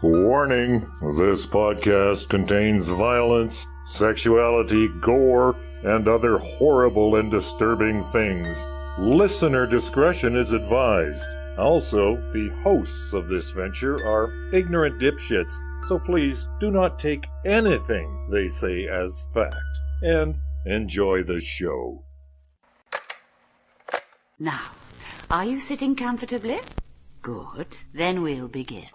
Warning, this podcast contains violence, sexuality, gore, and other horrible and disturbing things. Listener discretion is advised. Also, the hosts of this venture are ignorant dipshits, so please do not take anything they say as fact. And enjoy the show. Now, are you sitting comfortably? Good. Then we'll begin.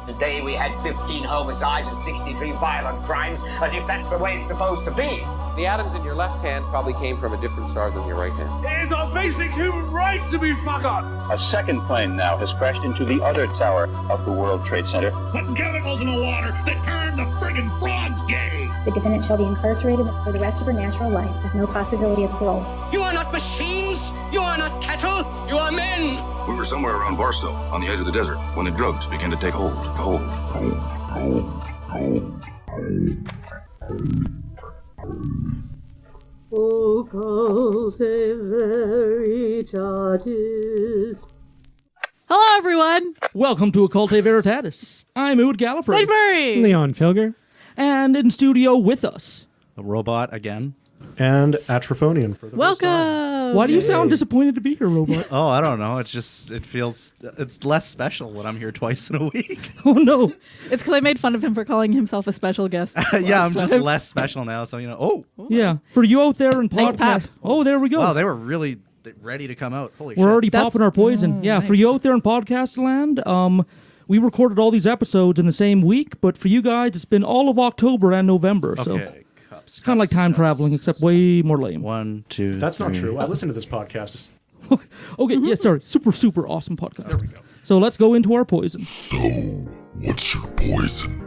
Today we had 15 homicides and 63 violent crimes, as if that's the way it's supposed to be. The atoms in your left hand probably came from a different star than your right hand. It is our basic human right to be fuck up. A second plane now has crashed into the other tower of the World Trade Center. Putting chemicals in the water that turn the friggin' frogs gay. The defendant shall be incarcerated for the rest of her natural life with no possibility of parole. You are not machines. You are not cattle. You are men. We were somewhere around Barstow, on the edge of the desert, when the drugs began to take hold. Occultae Veritatis. Hello, everyone. Welcome to Occultae Veritatis. I'm Ood Gallifrey. Wade Murray. Leon Filger. And in studio with us, a robot again. And Atrophonian for the Welcome. first time. Why do you sound disappointed to be here, Robot? Oh, I don't know. It's less special when I'm here twice in a week. Oh, no. It's because I made fun of him for calling himself a special guest. Yeah, I'm just less special now, so, Yeah, for you out there in podcast. Pap. Oh, there we go. Wow, they were really ready to come out. Holy shit. We're already popping our poison. Yeah, nice. For you out there in podcast land, we recorded all these episodes in the same week, but for you guys, it's been all of October and November, so... Okay. It's kind of like time traveling, except way more lame. 1, 2, That's 3. not true. I listen to this podcast. Okay, yeah, sorry. Super awesome podcast. There we go. So let's go into our poison. So, what's your poison?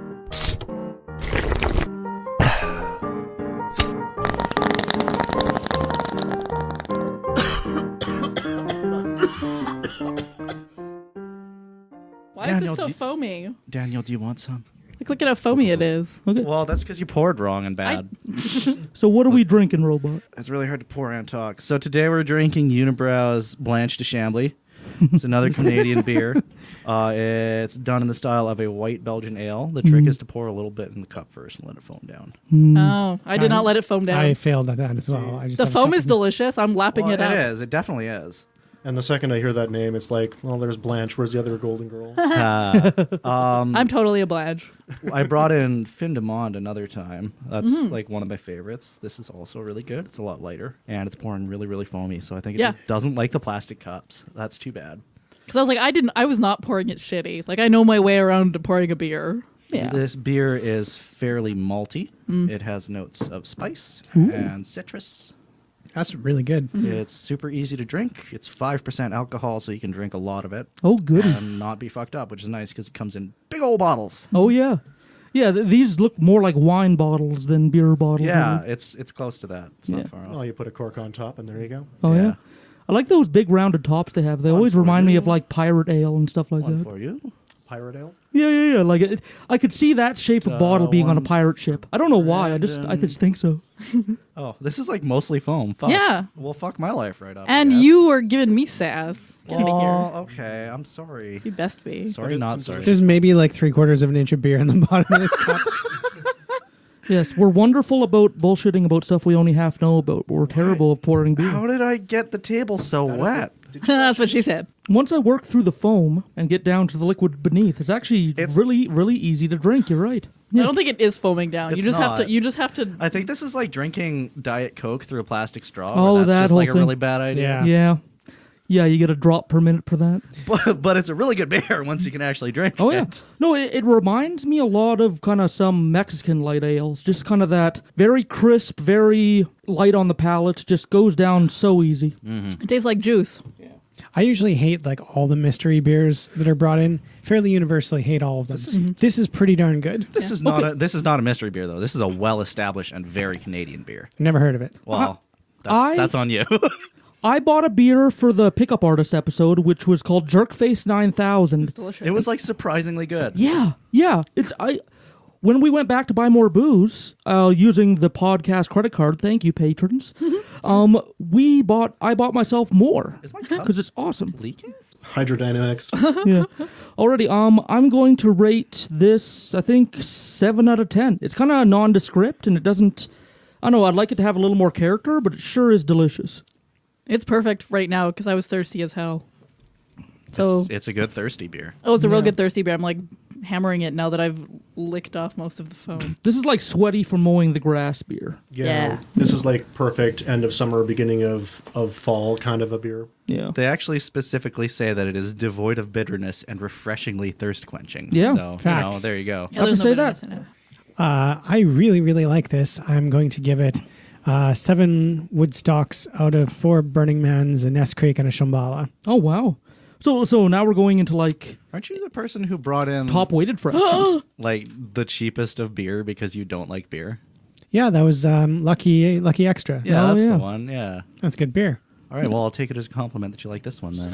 Why Daniel, is this so foamy? Daniel, do you want some? Look at how foamy it is. Okay. Well, that's because you poured wrong and bad. So what are we drinking, Robot? It's really hard to pour and talk. So today we're drinking Unibrow's Blanche de Chambly. It's another Canadian beer. It's done in the style of a white Belgian ale. The trick is to pour a little bit in the cup first and let it foam down. Oh, I did not let it foam down. I failed at that as well. The foam is delicious. I'm lapping it up. It is. It definitely is. And the second I hear that name, it's like, well, there's Blanche. Where's the other Golden Girls? I'm totally a Blanche. I brought in Fin de Monde another time. That's like one of my favorites. This is also really good. It's a lot lighter, and it's pouring really, really foamy. So I think it just doesn't like the plastic cups. That's too bad. Because I was like, I was not pouring it shitty. Like, I know my way around to pouring a beer. Yeah. This beer is fairly malty. It has notes of spice and citrus. That's really good. It's super easy to drink. It's 5% alcohol, so you can drink a lot of it. Oh, goody. And not be fucked up, which is nice because it comes in big old bottles. Oh, yeah. Yeah, these look more like wine bottles than beer bottles. Yeah, really. it's close to that. It's not far off. Well, you put a cork on top, and there you go. Oh, yeah. I like those big rounded tops they have. They always remind me of like pirate ale and stuff like One that. for you. Pirate ale? Yeah. Like I could see that shape of bottle being on a pirate ship. I don't know why. I just think so. Oh, this is like mostly foam. Fuck. Yeah. Well, fuck my life right up. And you were giving me sass. Get out of here. Okay. I'm sorry. You best be. Sorry, not sorry. There's maybe like 3/4 of an inch of beer in the bottom of this cup. Yes, we're wonderful about bullshitting about stuff we only half know about, but we're terrible at pouring beer. How did I get the table so wet? That's what she said. Once I work through the foam and get down to the liquid beneath, it's actually really, really easy to drink. You're right. Yeah. I don't think it is foaming down. It's You not. just have to. I think this is like drinking Diet Coke through a plastic straw. Oh, that's that just whole like a thing. really bad idea. Yeah, you get a drop per minute for that. But it's a really good beer once you can actually drink Oh, it. yeah. No, it reminds me a lot of kind of some Mexican light ales. Just kind of that very crisp, very light on the palate. Just goes down so easy. It tastes like juice. I usually hate like all the mystery beers that are brought in. Fairly universally hate all of them. This is pretty darn good. This is not a mystery beer though. This is a well-established and very Canadian beer. Never heard of it. Well, that's on you. I bought a beer for the Pickup Artist episode, which was called Jerkface 9000. It's delicious. It was like surprisingly good. Yeah. When we went back to buy more booze, using the podcast credit card, thank you patrons. I bought myself more Is my cup because it's awesome. leaking? Hydrodynamics. Yeah. Alrighty, I'm going to rate this, I think, 7 out of 10. It's kind of nondescript, and it doesn't... I don't know, I'd like it to have a little more character, but it sure is delicious. It's perfect right now because I was thirsty as hell. So it's a good thirsty beer. Oh, it's a real good thirsty beer. I'm like hammering it now that I've licked off most of the foam. This is like sweaty from mowing the grass beer. Yeah. This is like perfect end of summer, beginning of fall kind of a beer. Yeah. They actually specifically say that it is devoid of bitterness and refreshingly thirst quenching. Yeah. So, Fact. there you go. Yeah, there's no say bitterness that. in it. I really, really like this. I'm going to give it 7 Woodstocks out of 4 Burning Mans, a Nest Creek, and a Shambhala. Oh, wow. So now we're going into like... Aren't you the person who brought in top weighted fractions? like the cheapest of beer because you don't like beer? Yeah, that was Lucky Extra. Yeah, that's the one. Yeah. That's good beer. All right, well, I'll take it as a compliment that you like this one then.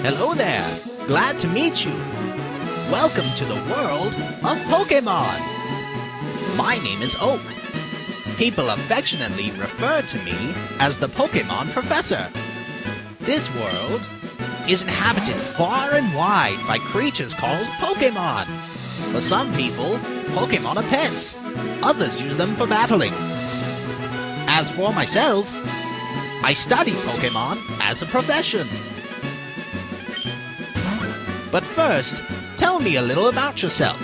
Hello there. Glad to meet you. Welcome to the world of Pokémon. My name is Oak. People affectionately refer to me as the Pokémon Professor. This world is inhabited far and wide by creatures called Pokémon. For some people, Pokémon are pets. Others use them for battling. As for myself, I study Pokémon as a profession. But first, tell me a little about yourself.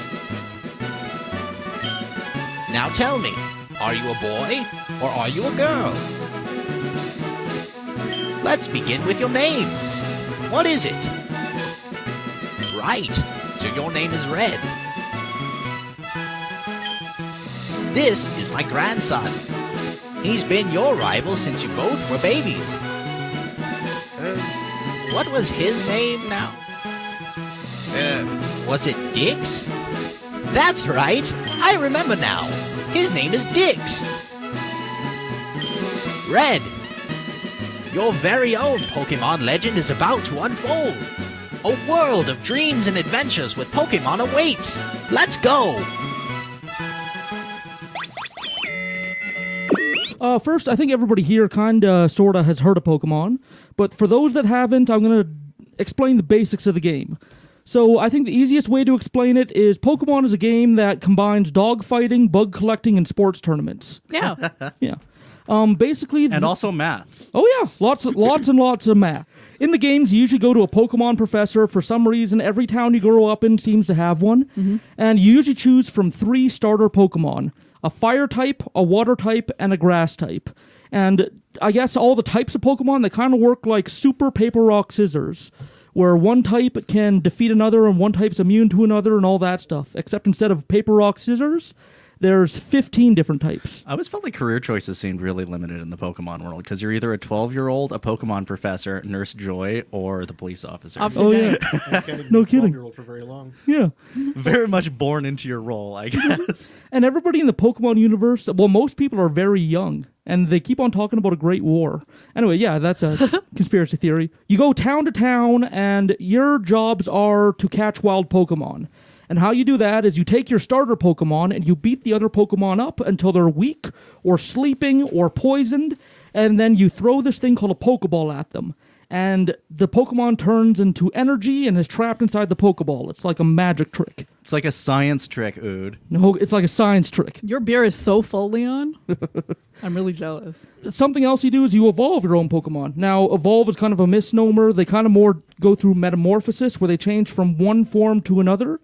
Now tell me, are you a boy or are you a girl? Let's begin with your name. What is it? Right, so your name is Red. This is my grandson. He's been your rival since you both were babies. What was his name now? Was it Dix? That's right, I remember now. His name is Dix. Red, your very own Pokémon legend is about to unfold. A world of dreams and adventures with Pokémon awaits. Let's go! First, I think everybody here kinda, sorta has heard of Pokemon, but for those that haven't, I'm gonna explain the basics of the game. So I think the easiest way to explain it is Pokemon is a game that combines dog fighting, bug collecting, and sports tournaments. Yeah. Yeah. Basically... And also math. Oh yeah, lots and lots of math. In the games, you usually go to a Pokemon professor. For some reason, every town you grow up in seems to have one. Mm-hmm. And you usually choose from 3 starter Pokemon. A fire type, a water type, and a grass type. And I guess all the types of Pokemon, they kind of work like super paper, rock, scissors, where one type can defeat another and one type's immune to another and all that stuff. Except instead of paper, rock, scissors, there's 15 different types. I always felt like career choices seemed really limited in the Pokemon world because you're either a 12-year-old, a Pokemon professor, Nurse Joy, or the police officer. Oh, yeah. No kidding. For very long. Yeah. Very much born into your role, I guess. And everybody in the Pokemon universe, well, most people are very young, and they keep on talking about a great war. Anyway, yeah, that's a conspiracy theory. You go town to town, and your jobs are to catch wild Pokemon. And how you do that is you take your starter Pokemon and you beat the other Pokemon up until they're weak or sleeping or poisoned, and then you throw this thing called a Pokeball at them. And the Pokemon turns into energy and is trapped inside the Pokeball. It's like a magic trick. It's like a science trick, Ood. No, it's like a science trick. Your beer is so full, Leon. I'm really jealous. Something else you do is you evolve your own Pokemon. Now, evolve is kind of a misnomer. They kind of more go through metamorphosis, where they change from one form to another.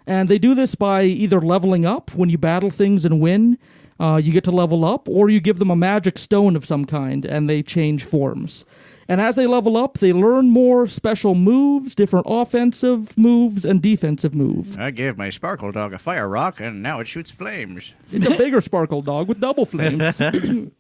And they do this by either leveling up. When you battle things and win, you get to level up, or you give them a magic stone of some kind, and they change forms. And as they level up, they learn more special moves, different offensive moves, and defensive moves. I gave my Sparkle Dog a fire rock, and now it shoots flames. It's a bigger Sparkle Dog with double flames. The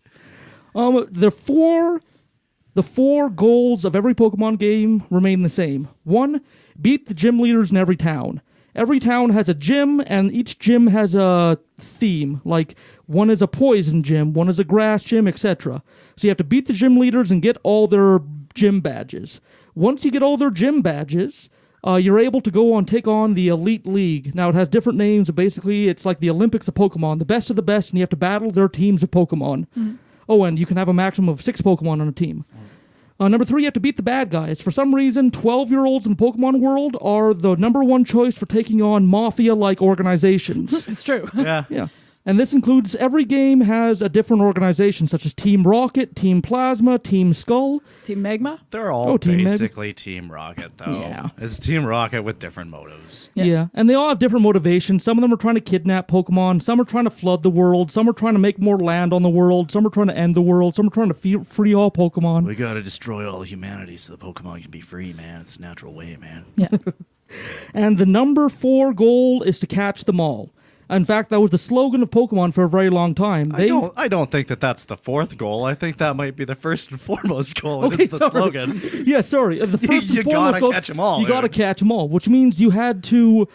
four goals of every Pokemon game remain the same. 1, beat the gym leaders in every town. Every town has a gym, and each gym has a theme. Like, one is a poison gym, one is a grass gym, etc. So you have to beat the gym leaders and get all their gym badges. Once you get all their gym badges, you're able to go on take on the Elite League. Now, it has different names, but basically it's like the Olympics of Pokemon, the best of the best, and you have to battle their teams of Pokemon. Mm-hmm. Oh, and you can have a maximum of 6 Pokemon on a team. Number 3, you have to beat the bad guys. For some reason, 12-year-olds in the Pokemon world are the number one choice for taking on mafia-like organizations. It's true. Yeah. And this includes every game has a different organization, such as Team Rocket, Team Plasma, Team Skull. Team Magma? They're all Team basically Team Rocket, though. Yeah. It's Team Rocket with different motives. Yeah, and they all have different motivations. Some of them are trying to kidnap Pokemon. Some are trying to flood the world. Some are trying to make more land on the world. Some are trying to end the world. Some are trying to free all Pokemon. We gotta destroy all humanity so the Pokemon can be free, man. It's a natural way, man. Yeah. And the number 4 goal is to catch them all. In fact, that was the slogan of Pokemon for a very long time. I don't think that that's the 4th goal. I think that might be the first and foremost goal. Okay, It's the slogan. Yeah, sorry. The first You and foremost gotta goal, catch 'em all, You got to dude. catch them all, which means you had to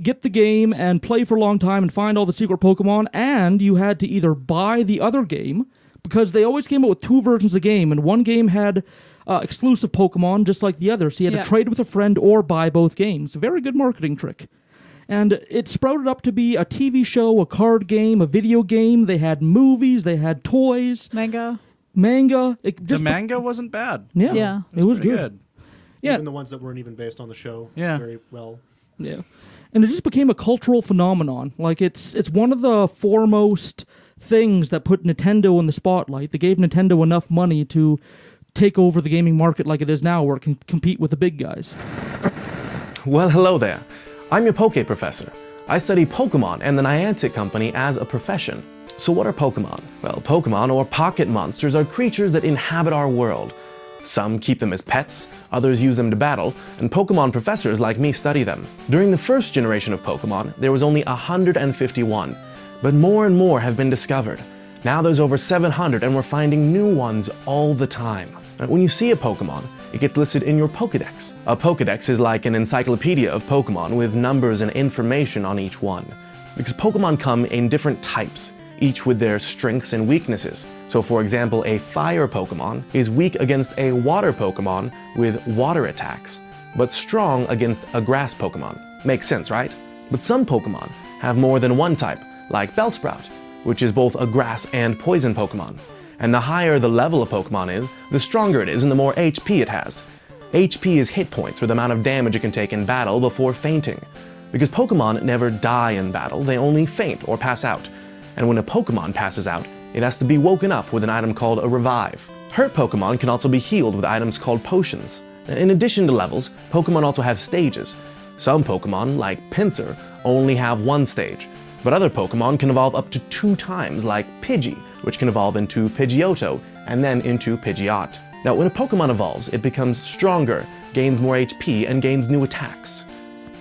get the game and play for a long time and find all the secret Pokemon, and you had to either buy the other game, because they always came out with 2 versions of the game, and one game had exclusive Pokemon just like the other, so you had to trade with a friend or buy both games. A very good marketing trick. And it sprouted up to be a TV show, a card game, a video game. They had movies, they had toys. Manga. The manga wasn't bad. Yeah. It was pretty good. Yeah. Even the ones that weren't even based on the show. Yeah. Very well. Yeah. And it just became a cultural phenomenon. Like, it's one of the foremost things that put Nintendo in the spotlight. They gave Nintendo enough money to take over the gaming market like it is now, where it can compete with the big guys. Well, hello there. I'm your Poké Professor. I study Pokemon and the Niantic Company as a profession. So what are Pokemon? Well, Pokemon, or pocket monsters, are creatures that inhabit our world. Some keep them as pets, others use them to battle, and Pokemon professors like me study them. During the first generation of Pokemon, there was only 151, but more and more have been discovered. Now there's over 700, and we're finding new ones all the time. When you see a Pokemon, it gets listed in your Pokédex. A Pokédex is like an encyclopedia of Pokemon with numbers and information on each one. Because Pokemon come in different types, each with their strengths and weaknesses. So for example, a fire Pokemon is weak against a water Pokemon with water attacks, but strong against a grass Pokemon. Makes sense, right? But some Pokemon have more than one type, like Bellsprout, which is both a grass and poison Pokemon. And the higher the level a Pokemon is, the stronger it is and the more HP it has. HP is hit points, or the amount of damage it can take in battle before fainting. Because Pokemon never die in battle, they only faint or pass out. And when a Pokemon passes out, it has to be woken up with an item called a Revive. Hurt Pokemon can also be healed with items called potions. In addition to levels, Pokemon also have stages. Some Pokemon, like Pinsir, only have one stage, but other Pokemon can evolve up to 2 times, like Pidgey, which can evolve into Pidgeotto, and then into Pidgeot. Now, when a Pokemon evolves, it becomes stronger, gains more HP, and gains new attacks.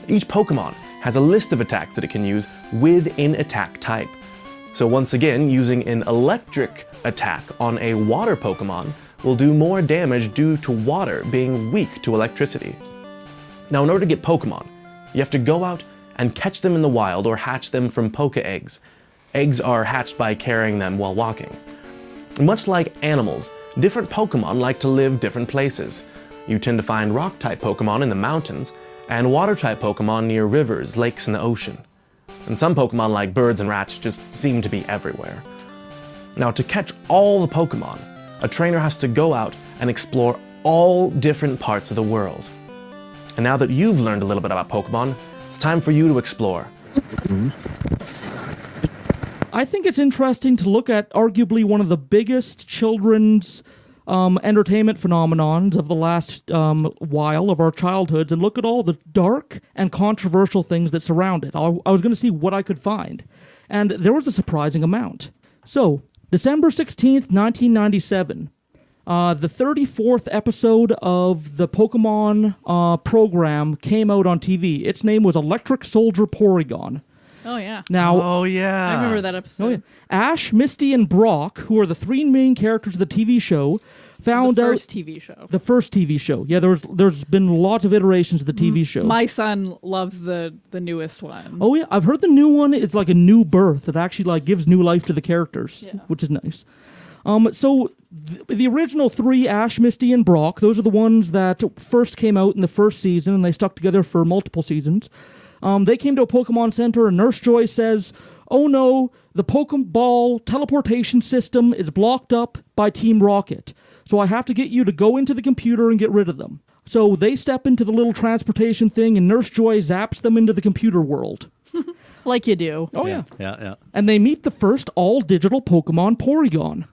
Each Pokemon has a list of attacks that it can use with an attack type. So once again, using an electric attack on a water Pokemon will do more damage due to water being weak to electricity. Now, in order to get Pokemon, you have to go out and catch them in the wild or hatch them from Poké eggs. Eggs are hatched by carrying them while walking. Much like animals, different Pokemon like to live different places. You tend to find rock-type Pokemon in the mountains, and water-type Pokemon near rivers, lakes, and the ocean. And some Pokemon like birds and rats just seem to be everywhere. Now, to catch all the Pokemon, a trainer has to go out and explore all different parts of the world. And now that you've learned a little bit about Pokemon, it's time for you to explore. I think it's interesting to look at arguably one of the biggest children's entertainment phenomenons of the last while of our childhoods, and look at all the dark and controversial things that surround it. I was going to see what I could find, and there was a surprising amount. So, December 16th, 1997, the 34th episode of the Pokemon program came out on TV. Its name was Electric Soldier Porygon. Oh, yeah. Now, oh, yeah. I remember that episode. Oh, yeah. Ash, Misty, and Brock, who are the 3 main characters of the TV show, found out... The first TV show. The first TV show. Yeah, there's been lots of iterations of the TV show. My son loves the newest one. Oh, yeah. I've heard the new one is like a new birth. It actually like gives new life to the characters, which is nice. So the original 3, Ash, Misty, and Brock, those are the ones that first came out in the first season, and they stuck together for multiple seasons. They came to a Pokemon Center, and Nurse Joy says, "Oh no, the Pokeball teleportation system is blocked up by Team Rocket. So I have to get you to go into the computer and get rid of them. So they step into the little transportation thing, and Nurse Joy zaps them into the computer world. Like you do. Oh, yeah. Yeah. And they meet the first all-digital Pokemon, Porygon.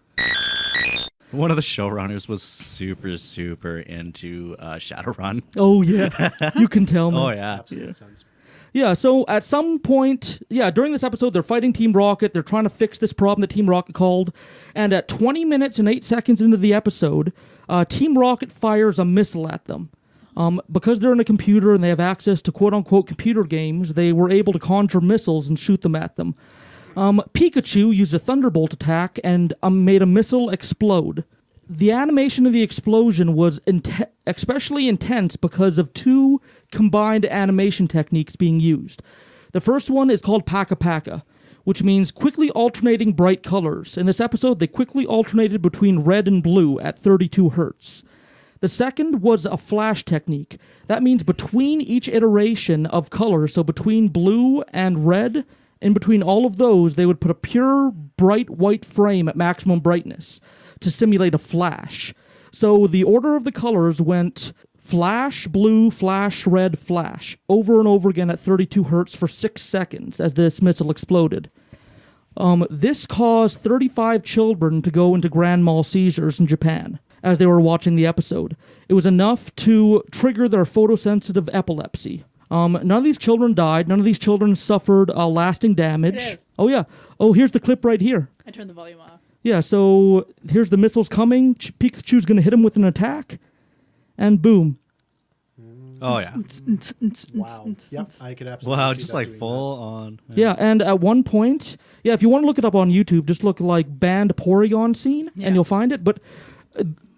One of the showrunners was super, super into Shadowrun. Oh, yeah. You can tell, man. Oh, yeah. Absolute sense. Yeah, so at some point, during this episode, they're fighting Team Rocket. They're trying to fix this problem that Team Rocket called. And at 20 minutes and 8 seconds into the episode, Team Rocket fires a missile at them. Because they're in a computer and they have access to quote-unquote computer games, they were able to conjure missiles and shoot them at them. Pikachu used a Thunderbolt attack and made a missile explode. The animation of the explosion was especially intense because of two combined animation techniques being used. The first one is called Paka Paka, which means quickly alternating bright colors. In this episode, they quickly alternated between red and blue at 32 hertz. The second was a flash technique. That means between each iteration of color, so between blue and red, in between all of those, they would put a pure, bright white frame at maximum brightness to simulate a flash. So the order of the colors went flash, blue, flash, red, flash, over and over again at 32 hertz for 6 seconds as this missile exploded. This caused 35 children to go into grand mal seizures in Japan as they were watching the episode. It was enough to trigger their photosensitive epilepsy. None of these children died. None of these children suffered lasting damage. It is. Oh, yeah. Oh, here's the clip right here. I turned the volume off. Yeah, so here's the missiles coming. Pikachu's going to hit him with an attack. And boom. Oh, yeah. Wow. Yep, I could absolutely Wow, see just that like doing full on. Yeah, and at one point, if you want to look it up on YouTube, just look like banned Porygon scene, and you'll find it. But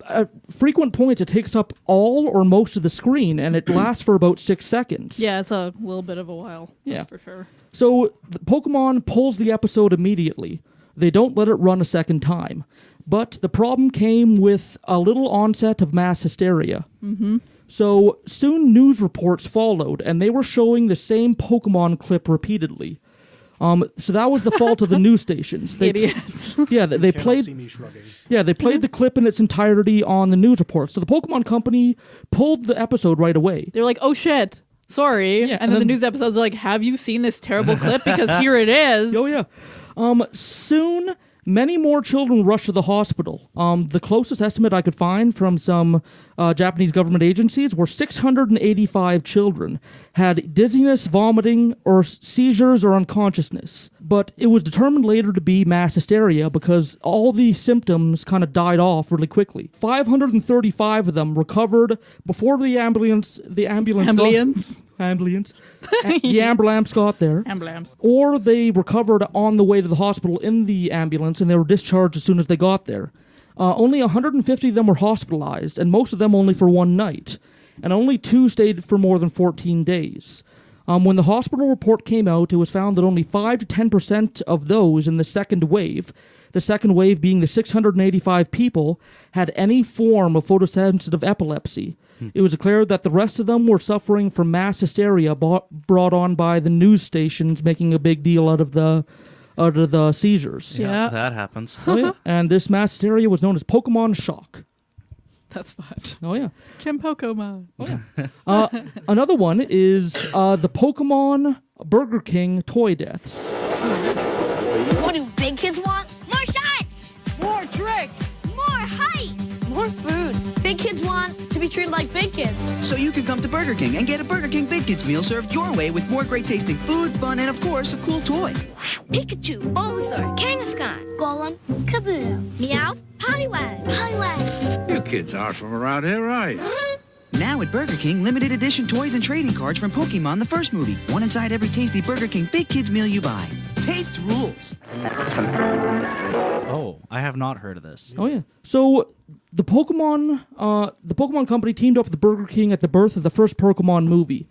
at frequent points, it takes up all or most of the screen, and it lasts for about 6 seconds. Yeah, it's a little bit of a while. That's for sure. So the Pokemon pulls the episode immediately. They don't let it run a second time. But the problem came with a little onset of mass hysteria. Mm-hmm. So soon news reports followed, and they were showing the same Pokemon clip repeatedly. So that was the fault of the news stations. Idiots. They played. See me shrugging. Yeah, they played the clip in its entirety on the news reports. So the Pokemon Company pulled the episode right away. They're like, "Oh shit, sorry," Yeah, and then the news episodes are like, "Have you seen this terrible clip? Because here it is." Oh yeah. Soon, many more children rushed to the hospital. The closest estimate I could find from some Japanese government agencies were 685 children had dizziness, vomiting, or seizures or unconsciousness. But it was determined later to be mass hysteria because all the symptoms kind of died off really quickly. 535 of them recovered before the ambulance got there. Ambulance. Or they recovered on the way to the hospital in the ambulance, and they were discharged as soon as they got there. Only 150 of them were hospitalized, and most of them only for one night. And only 2 stayed for more than 14 days. When the hospital report came out, it was found that only 5 to 10% of those in the second wave being the 685 people, had any form of photosensitive epilepsy. It was declared that the rest of them were suffering from mass hysteria brought on by the news stations making a big deal out of the seizures. Yeah. That happens. Oh, yeah. And this mass hysteria was known as Pokemon shock. That's fun. Oh, yeah. Kim Pokemon. Oh, yeah. Another one is the Pokemon Burger King toy deaths. What do big kids want? More shots! More tricks! More height! More food! Big kids want to be treated like big kids. So you can come to Burger King and get a Burger King Big Kids meal served your way with more great tasting food, fun, and of course, a cool toy. Pikachu, Bulbasaur, Kangaskhan, Golem, Kabuto, Meow, Poliwag. You kids aren't from around here, are you? Now at Burger King, limited edition toys and trading cards from Pokemon the first movie. One inside every tasty Burger King Big Kids meal you buy. Taste rules. Oh, I have not heard of this. Oh, yeah. So the Pokemon Company teamed up with the Burger King at the birth of the first Pokemon movie.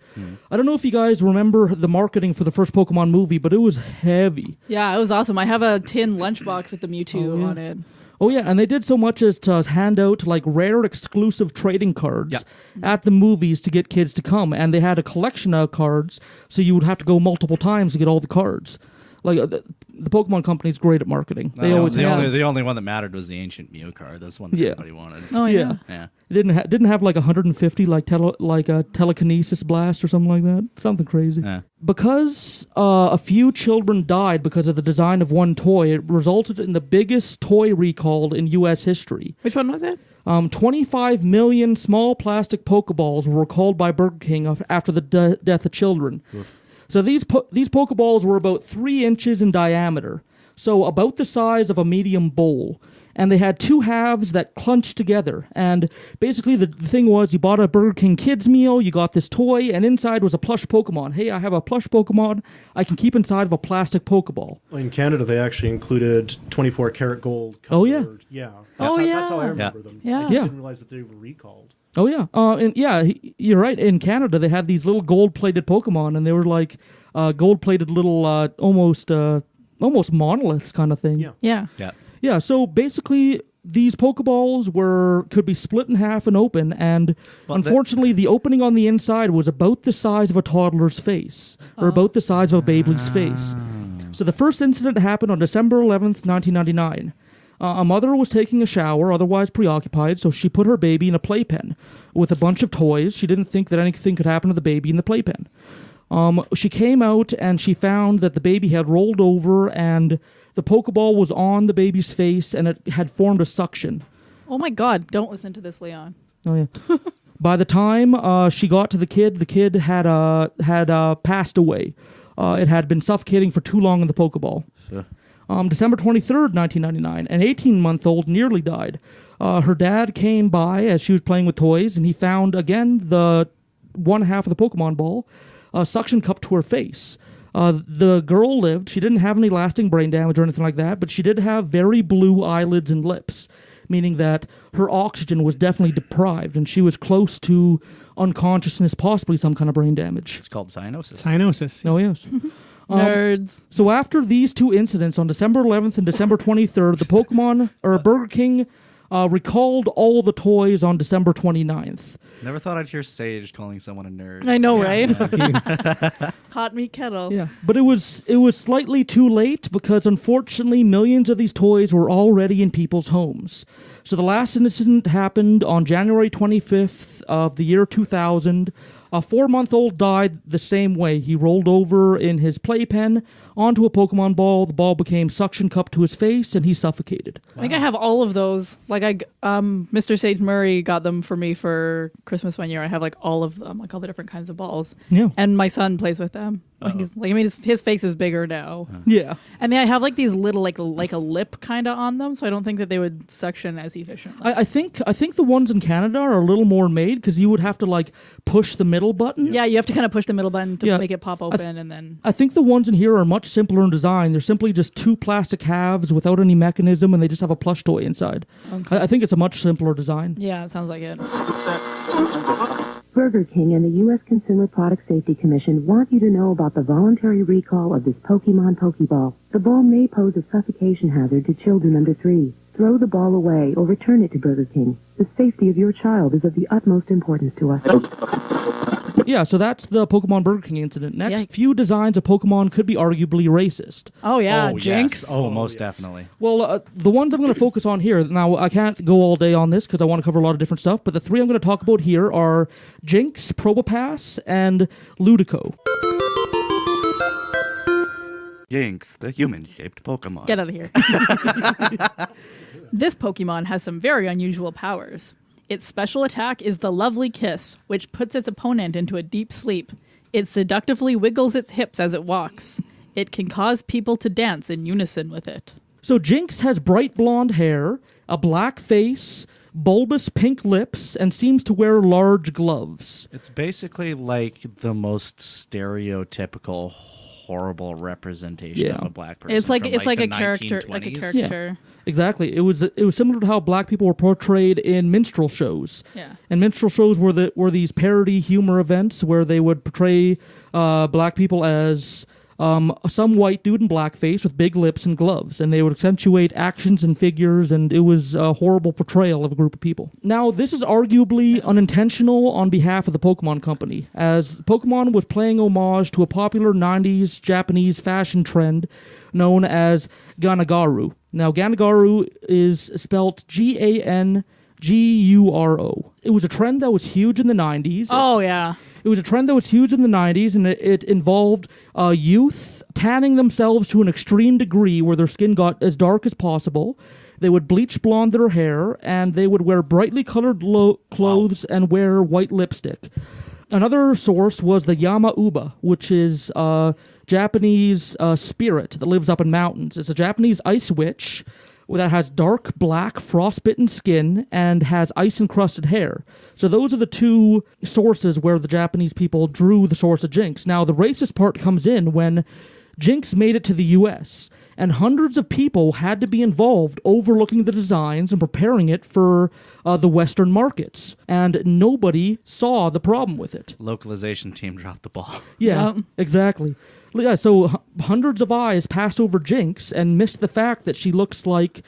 I don't know if you guys remember the marketing for the first Pokemon movie, but it was heavy. Yeah, it was awesome. I have a tin lunchbox with the Mewtwo on it. Oh, yeah, and they did so much as to hand out like rare exclusive trading cards at the movies to get kids to come, and they had a collection of cards, so you would have to go multiple times to get all the cards. Like the Pokemon company's great at marketing. They always the only one that mattered was the ancient Mew card. That's one that everybody wanted. Oh yeah. It didn't have like 150 like a telekinesis blast or something like that. Something crazy. Yeah. Because a few children died because of the design of one toy, it resulted in the biggest toy recall in U.S. history. Which one was it? 25 million small plastic Pokeballs were recalled by Burger King after the death of children. Oof. So these Pokeballs were about 3 inches in diameter, so about the size of a medium bowl. And they had 2 halves that clunched together. And basically the thing was, you bought a Burger King kids meal, you got this toy, and inside was a plush Pokemon. Hey, I have a plush Pokemon I can keep inside of a plastic Pokeball. In Canada, they actually included 24 karat gold. Oh, yeah. Yeah. That's how I remember them. Yeah. I just didn't realize that they were recalled. Oh, yeah. And yeah, you're right. In Canada, they had these little gold-plated Pokemon, and they were like gold-plated little almost monoliths kind of thing. Yeah. Yeah, so basically, these Pokeballs could be split in half and open, and unfortunately, the opening on the inside was about the size of a toddler's face, or about the size of a baby's face. So the first incident happened on December 11th, 1999. A mother was taking a shower, otherwise preoccupied, so she put her baby in a playpen with a bunch of toys. She didn't think that anything could happen to the baby in the playpen. She came out and she found that the baby had rolled over and the Pokeball was on the baby's face and it had formed a suction. Oh my God! Don't listen to this, Leon. Oh yeah. By the time she got to the kid had passed away. It had been suffocating for too long in the Pokeball. Sure. December 23rd, 1999, an 18-month-old nearly died. Her dad came by as she was playing with toys, and he found, again, the one half of the Pokemon ball suction cupped to her face. The girl lived. She didn't have any lasting brain damage or anything like that, but she did have very blue eyelids and lips, meaning that her oxygen was definitely deprived, and she was close to unconsciousness, possibly some kind of brain damage. It's called cyanosis. Cyanosis. Oh, yes. Nerds. So after these 2 incidents on December 11th and December 23rd, the Burger King recalled all the toys on December 29th. Never thought I'd hear Sage calling someone a nerd. I know, right? Hot meat kettle. Yeah, but it was slightly too late because unfortunately millions of these toys were already in people's homes. So the last incident happened on January 25th of the year 2000. A 4-month-old died the same way. He rolled over in his playpen onto a Pokemon ball. The ball became suction cupped to his face, and he suffocated. I think I have all of those. Like Mr. Sage Murray got them for me for Christmas one year. I have like all of them, like all the different kinds of balls. Yeah. And my son plays with them. His face is bigger now. Yeah. And they have like these little like a lip kind of on them, so I don't think that they would suction as efficiently. I think the ones in Canada are a little more made because you would have to like push the middle button. Yeah, you have to kind of push the middle button to make it pop open, and then. I think the ones in here are much simpler in design. They're simply just 2 plastic halves without any mechanism, and they just have a plush toy inside. Okay. I think it's a much simpler design. Yeah, it sounds like it. Burger King and the U.S. Consumer Product Safety Commission want you to know about the voluntary recall of this Pokemon Pokeball. The ball may pose a suffocation hazard to children under 3. Throw the ball away or return it to Burger King. The safety of your child is of the utmost importance to us. Yeah, so that's the Pokemon Burger King incident. Next, few designs of Pokemon could be arguably racist. Oh, yeah, oh, Jinx. Yes. Oh, most definitely. Well, the ones I'm going to focus on here, now I can't go all day on this because I want to cover a lot of different stuff, but the 3 I'm going to talk about here are Jinx, Probopass, and Ludico. Jinx, the human-shaped Pokemon. Get out of here. This Pokemon has some very unusual powers. Its special attack is the Lovely Kiss, which puts its opponent into a deep sleep. It seductively wiggles its hips as it walks. It can cause people to dance in unison with it. So Jinx has bright blonde hair, a black face, bulbous pink lips, and seems to wear large gloves. It's basically like the most stereotypical, horrible representation of a black person. It's like from a the character, 1920s. like a character. Yeah. Exactly. It was similar to how black people were portrayed in minstrel shows. Yeah. And minstrel shows were these parody humor events where they would portray black people as some white dude in blackface with big lips and gloves, and they would accentuate actions and figures, and it was a horrible portrayal of a group of people. Now, this is arguably unintentional on behalf of the Pokemon Company, as Pokemon was paying homage to a popular 90s Japanese fashion trend known as Ganagaru. Now, Ganagaru is spelt Ganguro. It was a trend that was huge in the 90s. Oh, yeah. It was a trend that was huge in the 90s, and it involved youth tanning themselves to an extreme degree where their skin got as dark as possible. They would bleach blonde their hair, and they would wear brightly colored clothes and wear white lipstick. Another source was the Yama-uba, which is a Japanese spirit that lives up in mountains. It's a Japanese ice witch that has dark black frostbitten skin and has ice-encrusted hair. So those are the two sources where the Japanese people drew the source of Jinx. Now, the racist part comes in when Jinx made it to the U.S., and hundreds of people had to be involved overlooking the designs and preparing it for the Western markets. And nobody saw the problem with it. Localization team dropped the ball. Yeah, exactly. Yeah, so hundreds of eyes passed over Jinx and missed the fact that she looks like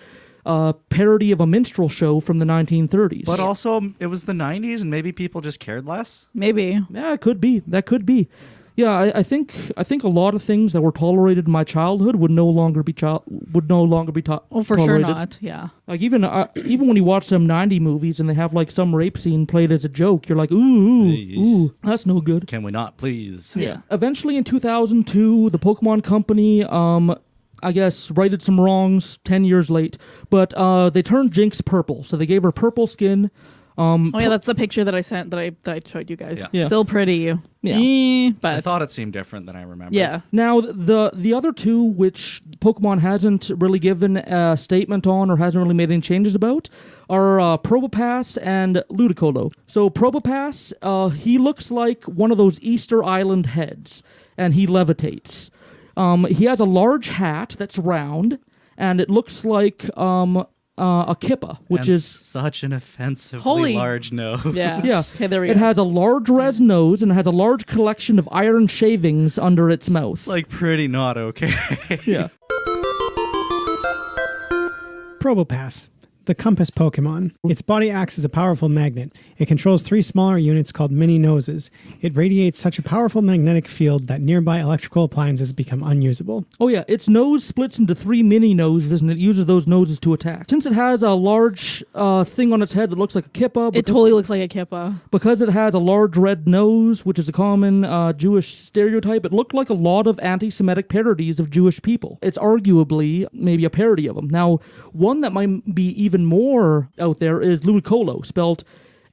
a parody of a minstrel show from the 1930s. But also, it was the 90s, and maybe people just cared less? Maybe. Yeah, it could be. That could be. Yeah, I think a lot of things that were tolerated in my childhood would no longer be tolerated. Oh, for sure not. Yeah. Like even when you watch some 90 movies and they have like some rape scene played as a joke, you're like, ooh, that's no good. Can we not, please? Yeah. Eventually in 2002, the Pokemon Company, I guess, righted some wrongs 10 years late, but they turned Jinx purple. So they gave her purple skin. That's the picture that I sent that I showed you guys. Yeah. Still pretty. Yeah. But I thought it seemed different than I remember. Yeah. Now, the other two, which Pokemon hasn't really given a statement on or hasn't really made any changes about, are Probopass and Ludicolo. So Probopass, he looks like one of those Easter Island heads, and he levitates. He has a large hat that's round, and it looks like a kippa, which is such an offensively large nose. Yeah. Okay, there we go. It has a large res nose and has a large collection of iron shavings under its mouth. Like pretty not okay. Yeah. Probopass, the compass Pokemon. Its body acts as a powerful magnet. It controls 3 smaller units called mini noses. It radiates such a powerful magnetic field that nearby electrical appliances become unusable. Oh yeah, its nose splits into 3 mini noses, and it uses those noses to attack. Since it has a large thing on its head that looks like a kippa. It totally looks like a kippa. Because it has a large red nose, which is a common Jewish stereotype, it looked like a lot of anti-Semitic parodies of Jewish people. It's arguably maybe a parody of them. Now, one that might be even more out there is Ludicolo, spelled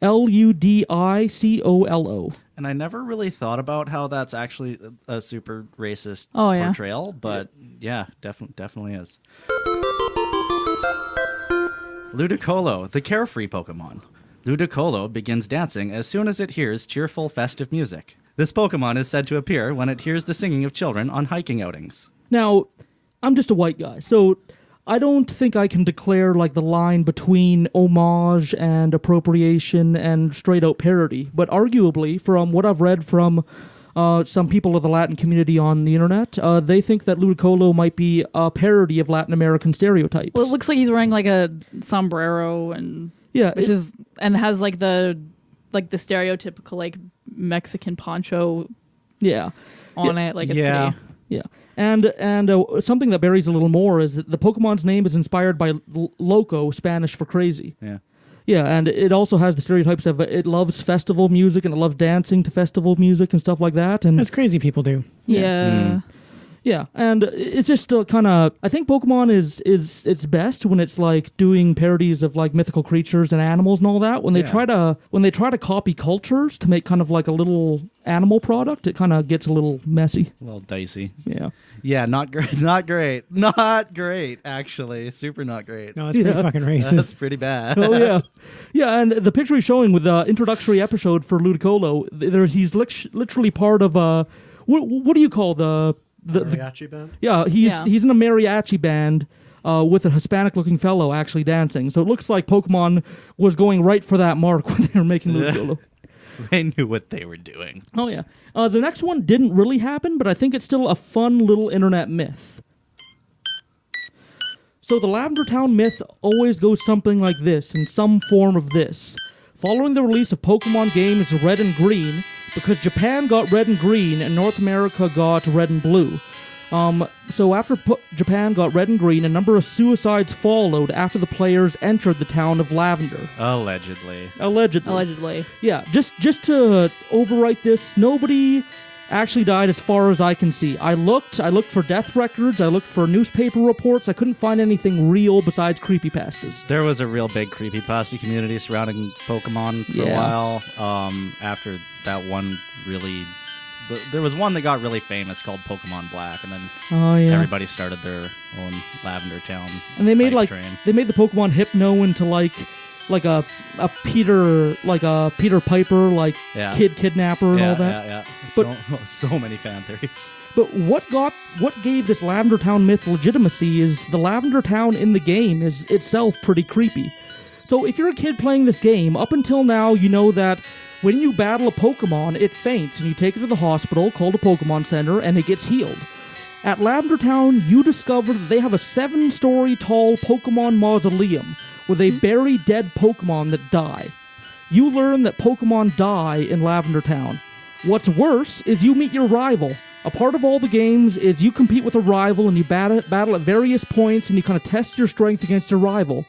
Ludicolo. And I never really thought about how that's actually a super racist yeah. portrayal, but yeah, definitely is. Ludicolo, the carefree Pokemon. Ludicolo begins dancing as soon as it hears cheerful, festive music. This Pokemon is said to appear when it hears the singing of children on hiking outings. Now, I'm just a white guy, so I don't think I can declare like the line between homage and appropriation and straight out parody. But arguably, from what I've read from some people of the Latin community on the internet, they think that Ludicolo might be a parody of Latin American stereotypes. Well, it looks like he's wearing like a sombrero and has like the stereotypical like Mexican poncho. Yeah. On it, like it's pretty. Yeah. And something that buries a little more is that the Pokemon's name is inspired by loco, Spanish for crazy. Yeah. Yeah, and it also has the stereotypes of it loves festival music and it loves dancing to festival music and stuff like that. And as crazy people do. Yeah. Yeah, and it's just kind of. I think Pokemon is its best when it's like doing parodies of like mythical creatures and animals and all that. When they try to copy cultures to make kind of like a little animal product, it kind of gets a little messy, a little dicey. Yeah, not great, actually, super not great. No, it's pretty fucking racist. That's pretty bad. Oh yeah, and the picture he's showing with the introductory episode for Ludicolo, he's literally part of what do you call the mariachi band? Yeah, he's in a mariachi band with a Hispanic-looking fellow actually dancing. So it looks like Pokemon was going right for that mark when they were making Ludicolo. They knew what they were doing. Oh, yeah. The next one didn't really happen, but I think it's still a fun little internet myth. So the Lavender Town myth always goes something like this, in some form of this. Following the release of Pokemon games Red and Green, because Japan got Red and Green and North America got Red and Blue. So after Japan got Red and Green, a number of suicides followed after the players entered the town of Lavender. Allegedly. Yeah, just to overwrite this, nobody actually died as far as I can see. I looked for death records, I looked for newspaper reports, I couldn't find anything real besides creepypastas. There was a real big creepypasta community surrounding Pokemon for a while. After that one really... There was one that got really famous called Pokemon Black, and then everybody started their own Lavender Town. And they made train. They made the Pokemon Hypno into like a Peter Piper, kid kidnapper and all that. Yeah. But so many fan theories. But what gave this Lavender Town myth legitimacy is the Lavender Town in the game is itself pretty creepy. So if you're a kid playing this game, up until now you know that when you battle a Pokemon, it faints, and you take it to the hospital, called a Pokemon Center, and it gets healed. At Lavender Town, you discover that they have a 7-story tall Pokemon mausoleum, where they bury dead Pokemon that die. You learn that Pokemon die in Lavender Town. What's worse is you meet your rival. A part of all the games is you compete with a rival, and you battle at various points, and you kind of test your strength against your rival.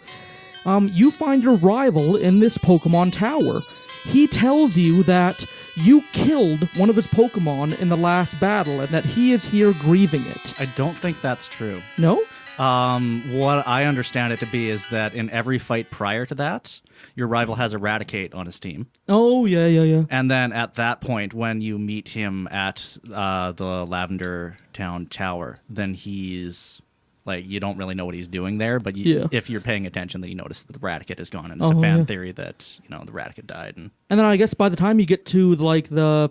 You find your rival in this Pokemon Tower. He tells you that you killed one of his Pokemon in the last battle and that he is here grieving it. I don't think that's true. No? What I understand it to be is that in every fight prior to that, your rival has Eradicate on his team. Oh, yeah. And then at that point, when you meet him at the Lavender Town Tower, then he's... you don't really know what he's doing there, but if you're paying attention, then you notice that the Raticate is gone, and it's a fan theory that, the Raticate died. And then I guess by the time you get to, the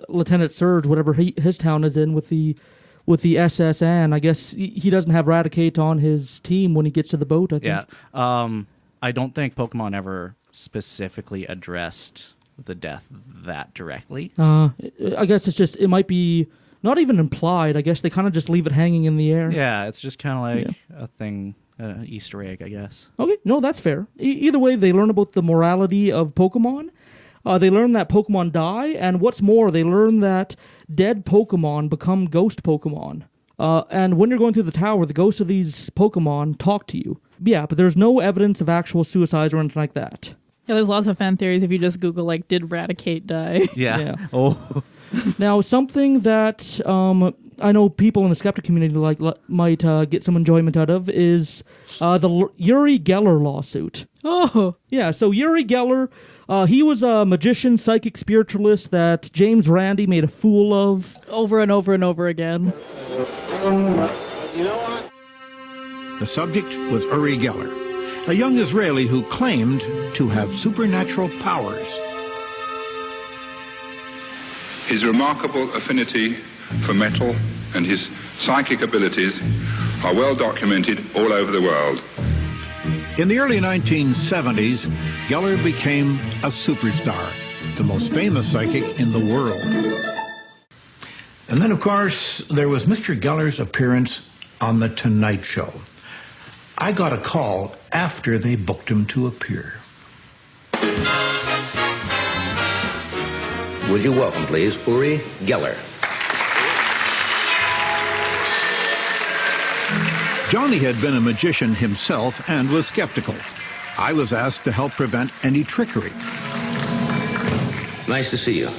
Lieutenant Surge, whatever his town is in with the SSN, I guess he doesn't have Raticate on his team when he gets to the boat, I think. Yeah. I don't think Pokemon ever specifically addressed the death that directly. I guess it might be... not even implied. I guess they kind of just leave it hanging in the air. Yeah, it's just kind of a thing, Easter egg, I guess. Okay, no, that's fair. Either way, they learn about the morality of Pokemon. They learn that Pokemon die, and what's more, they learn that dead Pokemon become ghost Pokemon. And when you're going through the tower, the ghosts of these Pokemon talk to you. Yeah, but there's no evidence of actual suicides or anything like that. Yeah, there's lots of fan theories if you just Google, did Raticate die? Yeah. Oh. Now, something that I know people in the skeptic community might get some enjoyment out of is the Uri Geller lawsuit. Oh. Yeah, so Uri Geller, he was a magician, psychic spiritualist that James Randi made a fool of. Over and over and over again. You know what? The subject was Uri Geller, a young Israeli who claimed to have supernatural powers. His remarkable affinity for metal and his psychic abilities are well documented all over the world. In the early 1970s, Geller became a superstar, the most famous psychic in the world. And then, of course, there was Mr. Geller's appearance on The Tonight Show. I got a call after they booked him to appear. Would you welcome, please, Uri Geller. Johnny had been a magician himself and was skeptical. I was asked to help prevent any trickery. Nice to see you.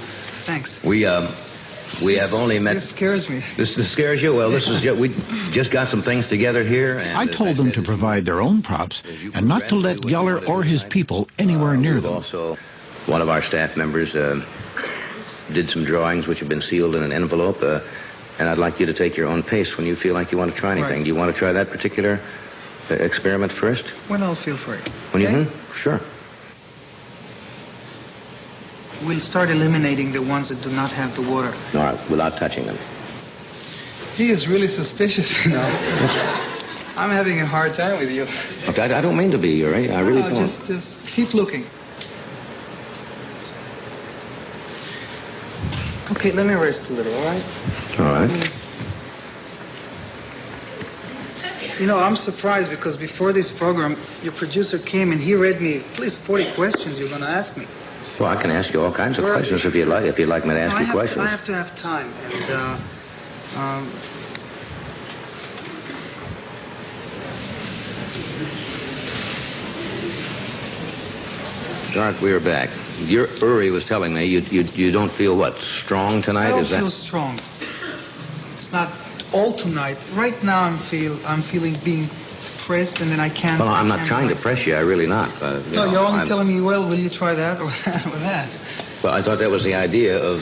Thanks. We have only met... This scares me. This scares you? Well, we just got some things together here. And I told them to provide their own props and not to let Geller or his people anywhere near them. Also, one of our staff members did some drawings which have been sealed in an envelope, and I'd like you to take your own pace when you feel like you want to try anything. Right. Do you want to try that particular experiment first? When I'll feel for it. When okay? you Sure. We'll start eliminating the ones that do not have the water. All right, without touching them. He is really suspicious, you know. I'm having a hard time with you. Okay, I don't mean to be, Uri. I really don't. Just keep looking. Okay, let me rest a little, all right? All right. You know, I'm surprised because before this program, your producer came and he read me at least 40 questions you're going to ask me. Well, I can ask you all kinds of questions if you'd like. If you'd like me to ask you questions. I have to have time, and Jark, we are back. Uri was telling me you don't feel what, strong tonight? I don't Is that? feel strong. It's not all tonight. Right now, I'm feeling being pressed, and then I can't. Well, I'm not trying to press you. I really not. No, you're only telling me, well, will you try that or that or that? Well, I thought that was the idea of.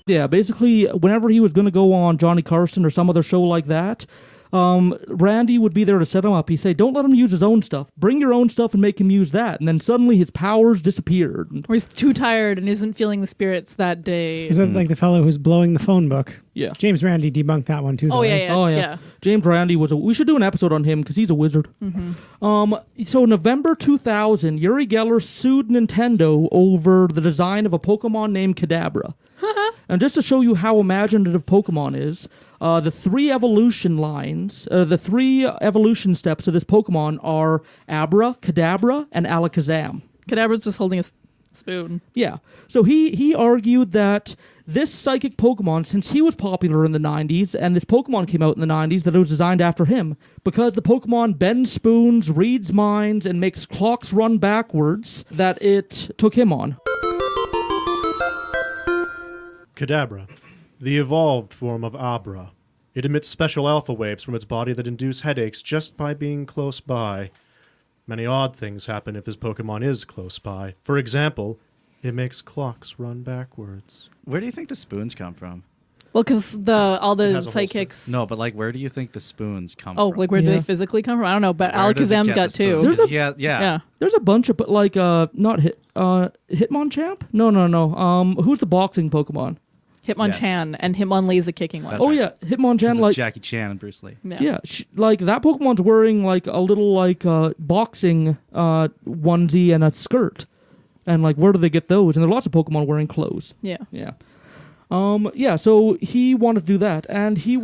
Yeah, basically, whenever he was going to go on Johnny Carson or some other show like that, Randy would be there to set him up. He'd say, don't let him use his own stuff. Bring your own stuff and make him use that. And then suddenly his powers disappeared. Or he's too tired and isn't feeling the spirits that day. Is that like the fellow who's blowing the phone book? Yeah. James Randi debunked that one too. Oh, though, yeah, right? yeah. Oh, yeah. James Randi was we should do an episode on him because he's a wizard. So November 2000, Uri Geller sued Nintendo over the design of a Pokemon named Kadabra. And just to show you how imaginative Pokemon is, the three evolution lines, the three evolution steps of this Pokemon are Abra, Kadabra, and Alakazam. Kadabra's just holding a spoon. Yeah. So he argued that this psychic Pokemon, since he was popular in the 90s, and this Pokemon came out in the 90s, that it was designed after him. Because the Pokemon bends spoons, reads minds, and makes clocks run backwards, that it took him on. Kadabra, the evolved form of Abra. It emits special alpha waves from its body that induce headaches just by being close by. Many odd things happen if his Pokemon is close by. For example, it makes clocks run backwards. Where do you think the spoons come from? Well, because all the has a psychics. No, but like, where do you think the spoons come Oh, from? like where do they physically come from? I don't know, but Where does it Alakazam's get got the two. spoons? 'Cause yeah. There's a bunch of, like, not Hitmonchamp? No. Who's the boxing Pokemon? Hitmonchan and Hitmonlee's a kicking one. Oh, yeah. Hitmonchan, like. Jackie Chan and Bruce Lee. Yeah, like that Pokemon's wearing like a little like boxing onesie and a skirt, and like where do they get those? And there are lots of Pokemon wearing clothes. Yeah. So he wanted to do that, and he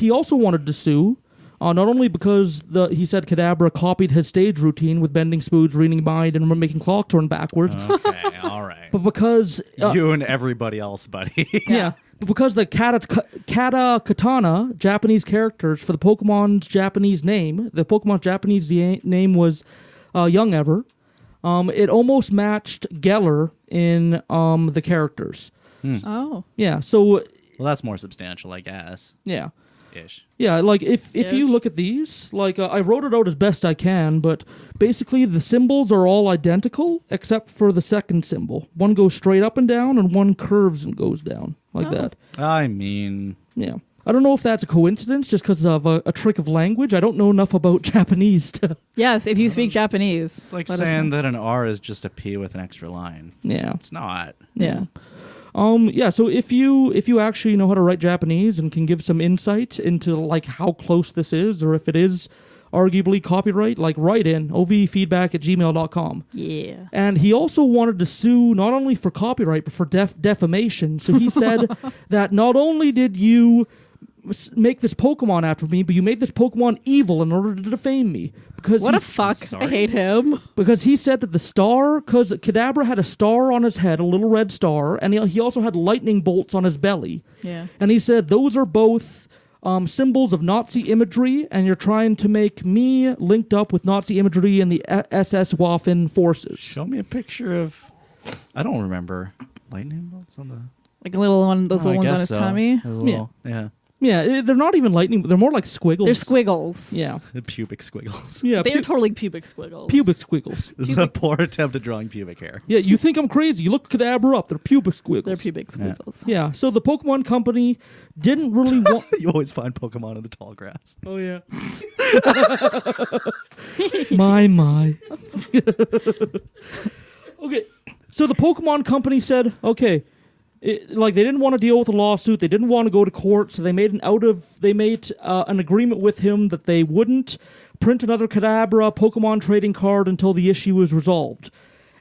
also wanted to sue, not only because he said Kadabra copied his stage routine with bending spoons, reading mind, and making clocks turn backwards. Okay, all right. But because you and everybody else, buddy. Yeah. But because the Katana Japanese characters for the Pokemon's Japanese name, the Pokemon's Japanese name was Young Ever, it almost matched Geller in the characters. Oh. Yeah, so. Well, that's more substantial, I guess. Yeah. Ish. Yeah, like if you look at these, like I wrote it out as best I can, but basically the symbols are all identical except for the second symbol. One goes straight up and down, and one curves and goes down like that. I mean, yeah. I don't know if that's a coincidence, just because of a trick of language. I don't know enough about Japanese to. Yes, if you speak Japanese, it's like saying that an R is just a P with an extra line. Yeah, it's not. Yeah. So if you actually know how to write Japanese and can give some insight into like how close this is, or if it is arguably copyright, like write in ovfeedback@gmail.com. Yeah. And he also wanted to sue not only for copyright but for defamation. So he said that not only did you make this Pokemon after me, but you made this Pokemon evil in order to defame me. Because what a fuck. I hate him. Because he said that because Kadabra had a star on his head, a little red star, and he also had lightning bolts on his belly. Yeah. And he said those are both symbols of Nazi imagery, and you're trying to make me linked up with Nazi imagery and the SS Waffen forces. Show me a picture of. I don't remember lightning bolts on the. Like a little one, those little ones on his tummy. Yeah. Yeah, they're not even lightning, but they're more like squiggles. They're squiggles. Yeah. The pubic squiggles. Yeah, they're totally pubic squiggles. Pubic squiggles. This is a poor attempt at drawing pubic hair. Yeah, you think I'm crazy. You look Kadabra up. They're pubic squiggles. They're pubic squiggles. Yeah, so the Pokemon Company didn't really want... You always find Pokemon in the tall grass. Oh, yeah. my. Okay, so the Pokemon Company said, okay... they didn't want to deal with a lawsuit. They didn't want to go to court, so they made an agreement with him that they wouldn't print another Kadabra Pokemon trading card until the issue was resolved.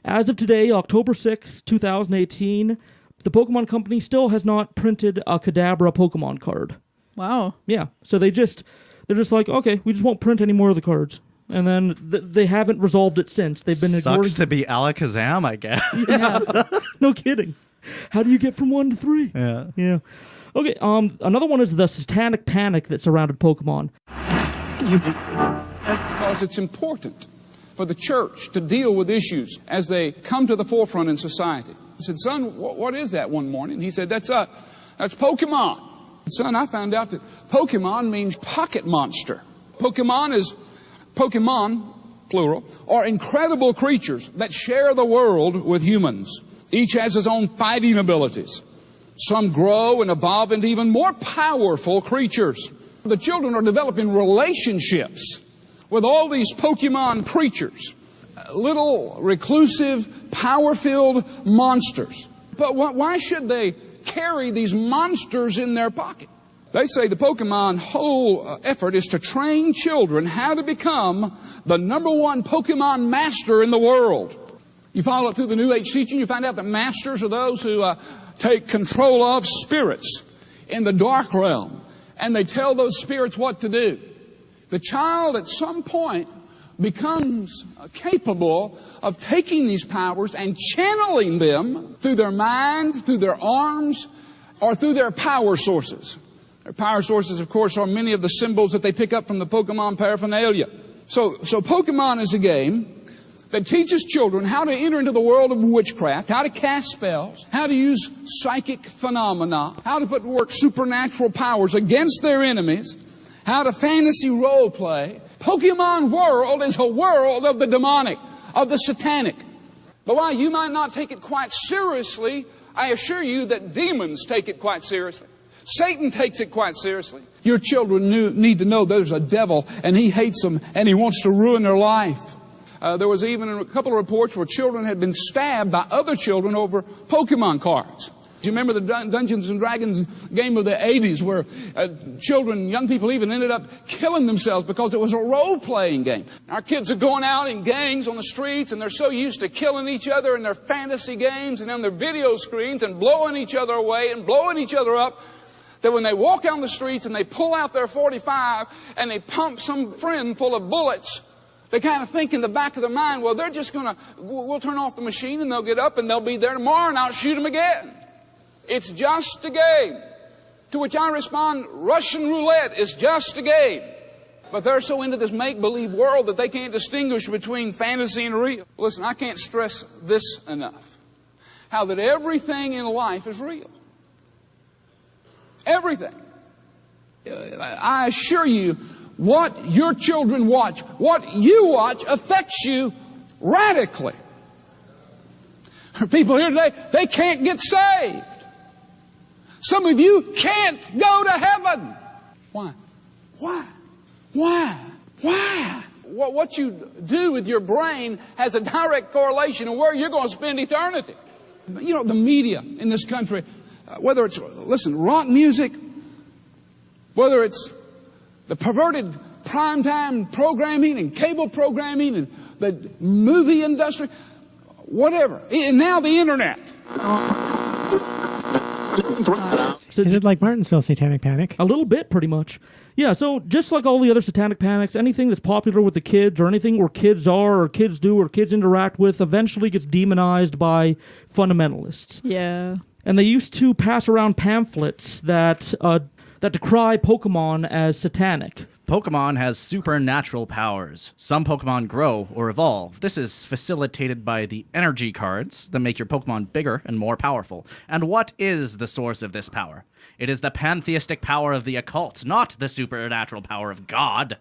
As of today, October 6th, 2018, the Pokemon Company still has not printed a Kadabra Pokemon card. Wow. Yeah, so they're just like, okay, we just won't print any more of the cards. And then they haven't resolved it since. They've been ignoring... Sucks to be Alakazam, I guess. Yeah. No kidding. How do you get from 1 to 3? Yeah. Yeah. Okay, another one is the satanic panic that surrounded Pokemon. Because it's important for the church to deal with issues as they come to the forefront in society. I said, son, what is that one morning? He said, that's Pokemon. Son, I found out that Pokemon means pocket monster. Pokemon, plural, are incredible creatures that share the world with humans. Each has his own fighting abilities. Some grow and evolve into even more powerful creatures. The children are developing relationships with all these Pokemon creatures. Little, reclusive, power-filled monsters. But why should they carry these monsters in their pocket? They say the Pokemon whole effort is to train children how to become the #1 Pokemon master in the world. You follow it through the New Age teaching, you find out that masters are those who take control of spirits in the dark realm, and they tell those spirits what to do. The child at some point becomes capable of taking these powers and channeling them through their mind, through their arms, or through their power sources. Their power sources, of course, are many of the symbols that they pick up from the Pokemon paraphernalia. So Pokemon is a game that teaches children how to enter into the world of witchcraft, how to cast spells, how to use psychic phenomena, how to put to work supernatural powers against their enemies, how to fantasy role play. Pokemon world is a world of the demonic, of the satanic. But while you might not take it quite seriously, I assure you that demons take it quite seriously. Satan takes it quite seriously. Your children need to know there's a devil, and he hates them, and he wants to ruin their life. There was even a couple of reports where children had been stabbed by other children over Pokemon cards. Do you remember the Dungeons and Dragons game of the 80s where children, young people even ended up killing themselves because it was a role-playing game? Our kids are going out in gangs on the streets, and they're so used to killing each other in their fantasy games and on their video screens and blowing each other away and blowing each other up, that when they walk down the streets and they pull out their .45 and they pump some friend full of bullets, they kind of think in the back of their mind, well, they're just we'll turn off the machine and they'll get up and they'll be there tomorrow and I'll shoot them again. It's just a game. To which I respond, Russian roulette is just a game. But they're so into this make-believe world that they can't distinguish between fantasy and real. Listen, I can't stress this enough. How that everything in life is real. Everything. I assure you, what your children watch, what you watch, affects you radically. People here today, they can't get saved. Some of you can't go to heaven. Why? Why? Why? Why? What you do with your brain has a direct correlation to where you're going to spend eternity. You know, the media in this country, whether it's, rock music, whether it's the perverted primetime programming and cable programming and the movie industry, whatever. And now the internet. Is it like Martinsville Satanic Panic? A little bit, pretty much. Yeah, so just like all the other satanic panics, anything that's popular with the kids or anything where kids are or kids do or kids interact with eventually gets demonized by fundamentalists. Yeah. And they used to pass around pamphlets that decry Pokemon as satanic. Pokemon has supernatural powers. Some Pokemon grow or evolve. This is facilitated by the energy cards that make your Pokemon bigger and more powerful. And what is the source of this power? It is the pantheistic power of the occult, not the supernatural power of God.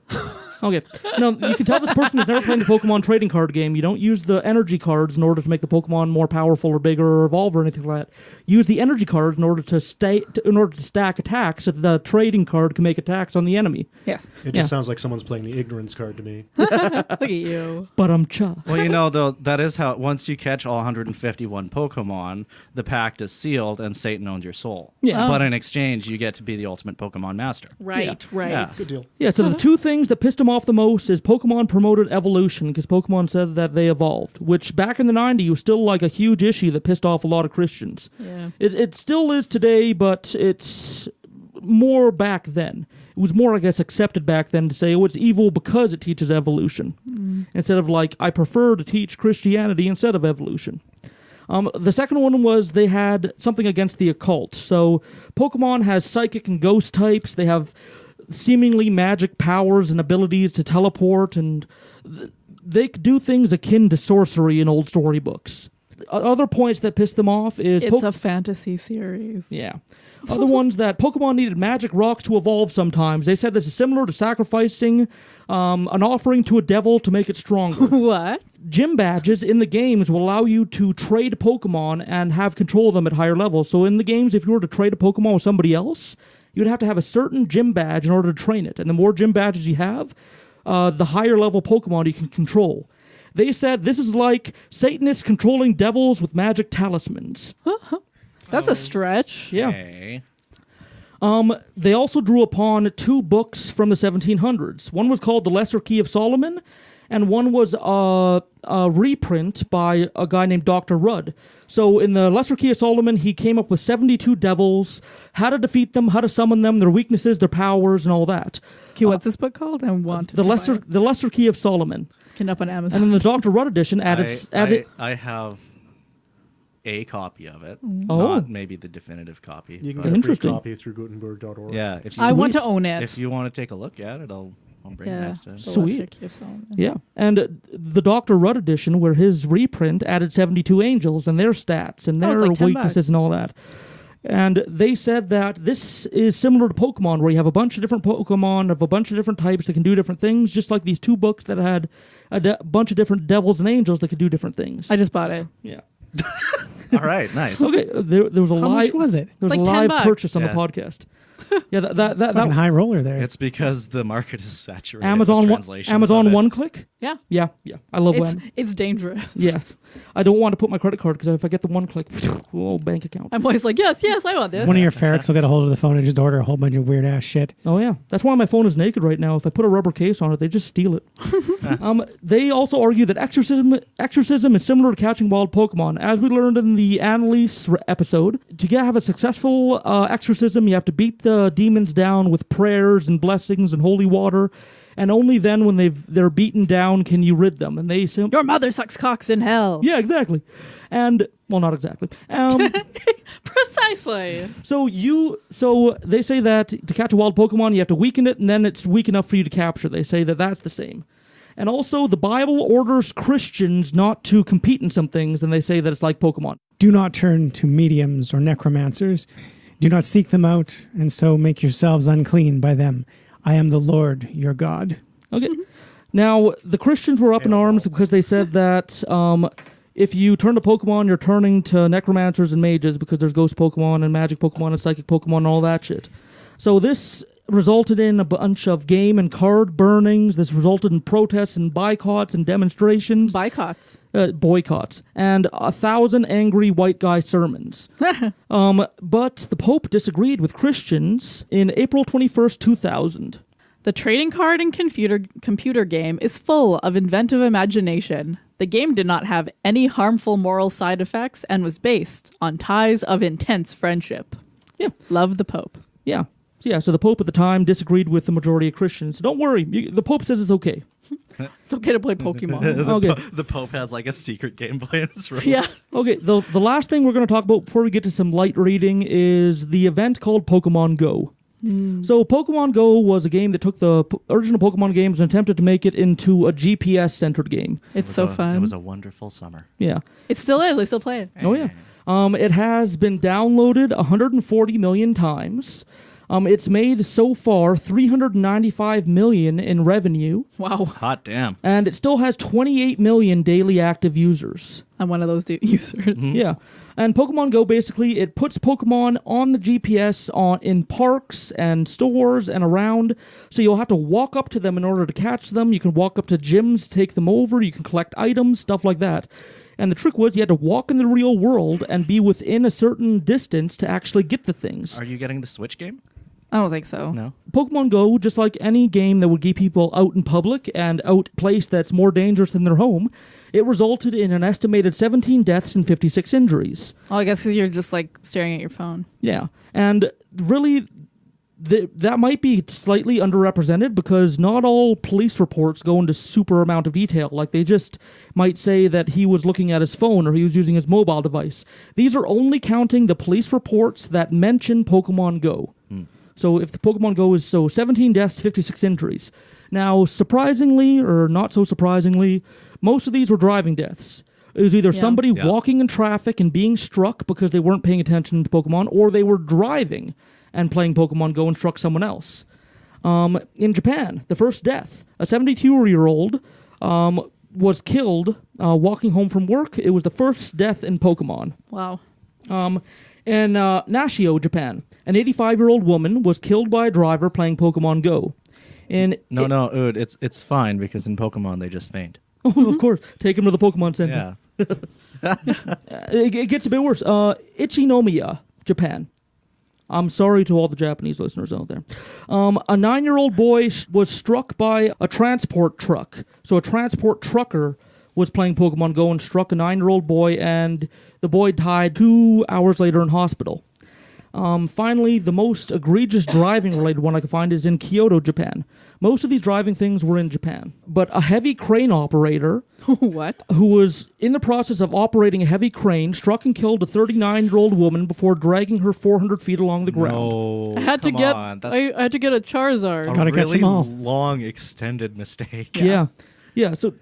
Okay. Now, you can tell this person has never played the Pokemon trading card game. You don't use the energy cards in order to make the Pokemon more powerful or bigger or evolve or anything like that. You use the energy cards in order to stack attacks so that the trading card can make attacks on the enemy. Yes. It just sounds like someone's playing the ignorance card to me. Look at you. But I'm cha. Well, you know, though, that is how once you catch all 151 Pokemon, the pact is sealed and Satan owns your soul. Yeah. But in exchange, you get to be the ultimate Pokemon master. Right. Yeah. Good deal. Yeah, so the two things that pissed him off the most is Pokemon promoted evolution because Pokemon said that they evolved, which back in the 90s was still like a huge issue that pissed off a lot of Christians. Yeah. It still is today, but it's more back then. It was more, I guess, accepted back then to say, oh, it's evil because it teaches evolution. Instead of like, I prefer to teach Christianity instead of evolution. The second one was they had something against the occult. So Pokemon has psychic and ghost types. They have seemingly magic powers and abilities to teleport, and they do things akin to sorcery in old storybooks. Other points that pissed them off is... It's a fantasy series. Yeah. Other ones that Pokemon needed magic rocks to evolve sometimes. They said this is similar to sacrificing an offering to a devil to make it stronger. What? Gym badges in the games will allow you to trade Pokemon and have control of them at higher levels. So in the games, if you were to trade a Pokemon with somebody else, you'd have to have a certain gym badge in order to train it. And the more gym badges you have, the higher level Pokemon you can control. They said this is like Satanists controlling devils with magic talismans. That's a stretch. Yeah. Okay. They also drew upon two books from the 1700s. One was called The Lesser Key of Solomon, and one was a reprint by a guy named Dr. Rudd. So in The Lesser Key of Solomon, he came up with 72 devils, how to defeat them, how to summon them, their weaknesses, their powers, and all that. Okay, what's this book called? I want to The Lesser Key of Solomon. Can up on Amazon. And then the Dr. Rudd edition added... I have a copy of it. Oh. Not maybe the definitive copy. You can but- get a free copy through Gutenberg.org. Yeah. If I want to own it. If you want to take a look at it, I'll bring it next time. Sweet. Yeah. And the Dr. Rudd edition, where his reprint added 72 angels and their stats and their like $10. weaknesses and all that. And they said that this is similar to Pokemon, where you have a bunch of different Pokemon of a bunch of different types that can do different things, just like these two books that had a bunch of different devils and angels that could do different things. I just bought it. Yeah. All right, nice. Okay, there was a How much was it? There was Like a live $10. purchase on Yeah. the podcast. Yeah, that Fucking high roller there. It's because the market is saturated. Amazon with one, translations Amazon of it. one click. Yeah. Yeah. I love It's, when. it's dangerous. Yes, I don't want to put my credit card because if I get the one click, oh, bank account. I'm always like, yes, I want this. One of your ferrets will get a hold of the phone and just order a whole bunch of weird ass shit. Oh yeah, that's why my phone is naked right now. If I put a rubber case on it, they just steal it. They also argue that exorcism is similar to catching wild Pokemon. As we learned in the Annalise episode, to have a successful exorcism, you have to beat the demons down with prayers and blessings and holy water, and only then, when they're beaten down, can you rid them. And they say, Your mother sucks cocks in hell. yeah, exactly. And well, not exactly. Precisely. So they say that to catch a wild Pokemon, you have to weaken it, and then it's weak enough for you to capture. They say that that's the same. And also, the Bible orders Christians not to compete in some things, and they say that it's like Pokemon. Do not turn to mediums or necromancers. Do not seek them out, and so make yourselves unclean by them. I am the Lord, your God. Okay. Now, the Christians were up in arms because they said that if you turn to Pokemon, you're turning to necromancers and mages because there's ghost Pokemon and magic Pokemon and psychic Pokemon and all that shit. So this resulted in a bunch of game and card burnings. This resulted in protests and boycotts and demonstrations. Boycotts. Boycotts. And 1,000 angry white guy sermons. But the Pope disagreed with Christians in April 21st, 2000. The trading card and computer game is full of inventive imagination. The game did not have any harmful moral side effects and was based on ties of intense friendship. Yeah. Love the Pope. Yeah. So the Pope at the time disagreed with the majority of Christians. Don't worry. The Pope says it's okay. It's okay to play Pokemon. The Pope has like a secret gameplay in his room. Yeah. Okay, the last thing we're going to talk about before we get to some light reading is the event called Pokemon Go. So Pokemon Go was a game that took the original Pokemon games and attempted to make it into a GPS-centered game. It's so fun. It was a wonderful summer. Yeah. It still is. I still play it. Oh, yeah. It has been downloaded 140 million times. It's made so far $395 million in revenue. Wow. Hot damn. And it still has 28 million daily active users. I'm one of those users. Yeah. And Pokemon Go, basically, it puts Pokemon on the GPS in parks and stores and around. So you'll have to walk up to them in order to catch them. You can walk up to gyms, take them over. You can collect items, stuff like that. And the trick was you had to walk in the real world and be within a certain distance to actually get the things. Are you getting the Switch game? I don't think so. No. Pokemon Go, just like any game that would get people out in public and out place that's more dangerous than their home, it resulted in an estimated 17 deaths and 56 injuries. Oh, I guess because you're just like staring at your phone. Yeah. And really, that might be slightly underrepresented because not all police reports go into super amount of detail. Like they just might say that he was looking at his phone or he was using his mobile device. These are only counting the police reports that mention Pokemon Go. So if the Pokemon Go is 17 deaths, 56 injuries. Now, surprisingly or not so surprisingly, most of these were driving deaths. It was either somebody walking in traffic and being struck because they weren't paying attention to Pokemon, or they were driving and playing Pokemon Go and struck someone else. In Japan, the first death, a 72-year-old was killed walking home from work. It was the first death in Pokemon. Wow. In Nashio, Japan, an 85-year-old woman was killed by a driver playing Pokemon Go. No, Ood, it's fine because in Pokemon they just faint. Oh, of course. Take him to the Pokemon Center. Yeah. It gets a bit worse. Ichinomiya, Japan. I'm sorry to all the Japanese listeners out there. A 9-year-old boy was struck by a transport truck. So a transport trucker was playing Pokemon Go and struck a 9-year-old boy, and the boy died 2 hours later in hospital. Finally, the most egregious driving-related one I could find is in Kyoto, Japan. Most of these driving things were in Japan. But a heavy crane operator who was in the process of operating a heavy crane struck and killed a 39-year-old woman before dragging her 400 feet along the ground. I had to get a Charizard. A really long, extended mistake. Yeah, so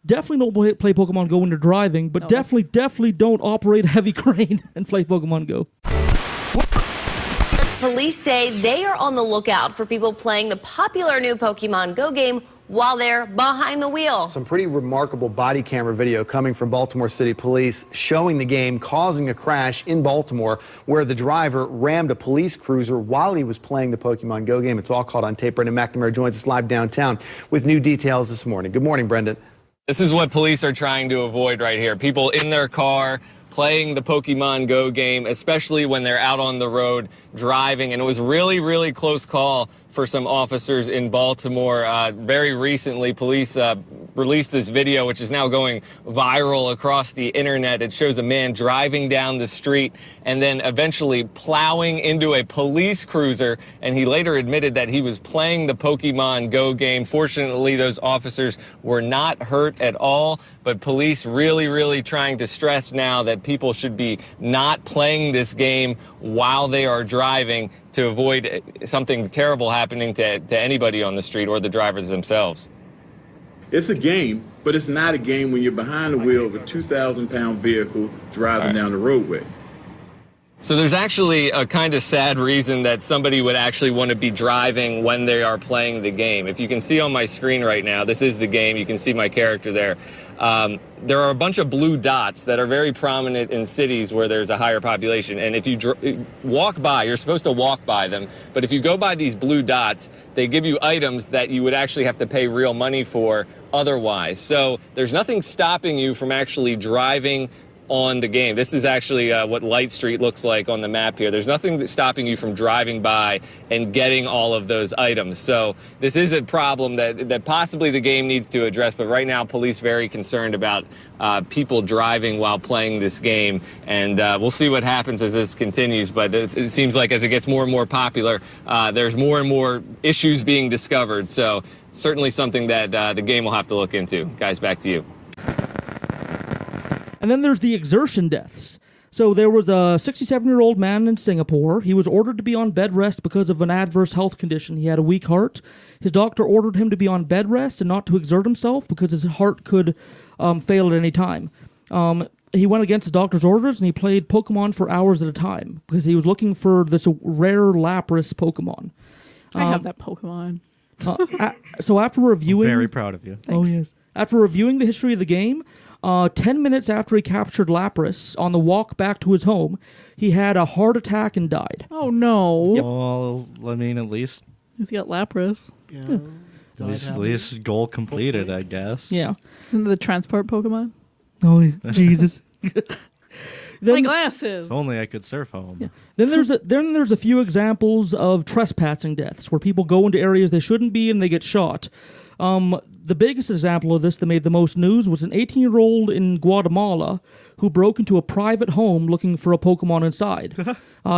definitely don't play Pokemon Go when you're driving, but definitely don't operate a heavy crane and play Pokemon Go. Police say they are on the lookout for people playing the popular new Pokemon Go game while they're behind the wheel. Some pretty remarkable body camera video coming from Baltimore City Police showing the game causing a crash in Baltimore where the driver rammed a police cruiser while he was playing the Pokemon Go game. It's all caught on tape. Brendan McNamara joins us live downtown with new details this morning. Good morning, Brendan. This is what police are trying to avoid right here. People in their car playing the Pokemon Go game, especially when they're out on the road driving. And it was really, really close call for some officers in Baltimore. Very recently, police released this video, which is now going viral across the internet. It shows a man driving down the street and then eventually plowing into a police cruiser. And he later admitted that he was playing the Pokemon Go game. Fortunately, those officers were not hurt at all. But police really, really trying to stress now that people should be not playing this game while they are driving to avoid something terrible happening to anybody on the street or the drivers themselves. It's a game, but it's not a game when you're behind the wheel of a 2,000-pound vehicle driving down the roadway. So there's actually a kind of sad reason that somebody would actually want to be driving when they are playing the game. If you can see on my screen right now, this is the game. You can see my character there. There are a bunch of blue dots that are very prominent in cities where there's a higher population. And if you walk by, you're supposed to walk by them. But if you go by these blue dots, they give you items that you would actually have to pay real money for otherwise. So there's nothing stopping you from actually driving on the game. This is actually what Light Street looks like on the map here. There's nothing stopping you from driving by and getting all of those items. So this is a problem that possibly the game needs to address, but right now police very concerned about people driving while playing this game, and we'll see what happens as this continues, but it seems like as it gets more and more popular, there's more and more issues being discovered, so certainly something that the game will have to look into. Guys, back to you. And then there's the exertion deaths. So there was a 67-year-old man in Singapore. He was ordered to be on bed rest because of an adverse health condition. He had a weak heart. His doctor ordered him to be on bed rest and not to exert himself because his heart could fail at any time. He went against the doctor's orders and he played Pokemon for hours at a time because he was looking for this rare Lapras Pokemon. I have that Pokemon. So after reviewing... Very proud of you. Thanks. Oh, yes. After reviewing the history of the game, 10 minutes after he captured Lapras on the walk back to his home, he had a heart attack and died. Oh, no. Yep. Well, I mean, at least... He's got Lapras. At least goal completed, I guess. Yeah. Isn't it the transport Pokemon? Oh, Jesus. My glasses. If only I could surf home. Yeah. Then there's a few examples of trespassing deaths where people go into areas they shouldn't be and they get shot. The biggest example of this that made the most news was an 18-year-old in Guatemala who broke into a private home looking for a Pokemon inside.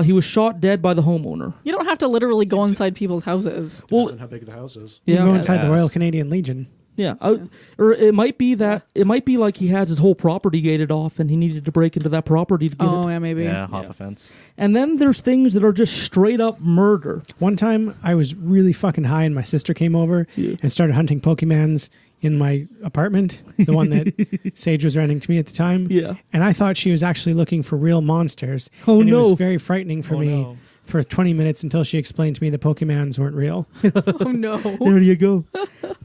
He was shot dead by the homeowner. You don't have to literally go inside people's houses. Depends on how big the house is. You go inside the Royal Canadian Legion. Yeah, or it might be like he has his whole property gated off and he needed to break into that property to get it. Oh, yeah, maybe. Yeah, hop a fence. And then there's things that are just straight up murder. One time I was really fucking high and my sister came over and started hunting Pokemons in my apartment, the one that Sage was renting to me at the time. Yeah. And I thought she was actually looking for real monsters. Oh, and no. it was very frightening for me for 20 minutes until she explained to me the Pokemons weren't real. Oh, no. There you go.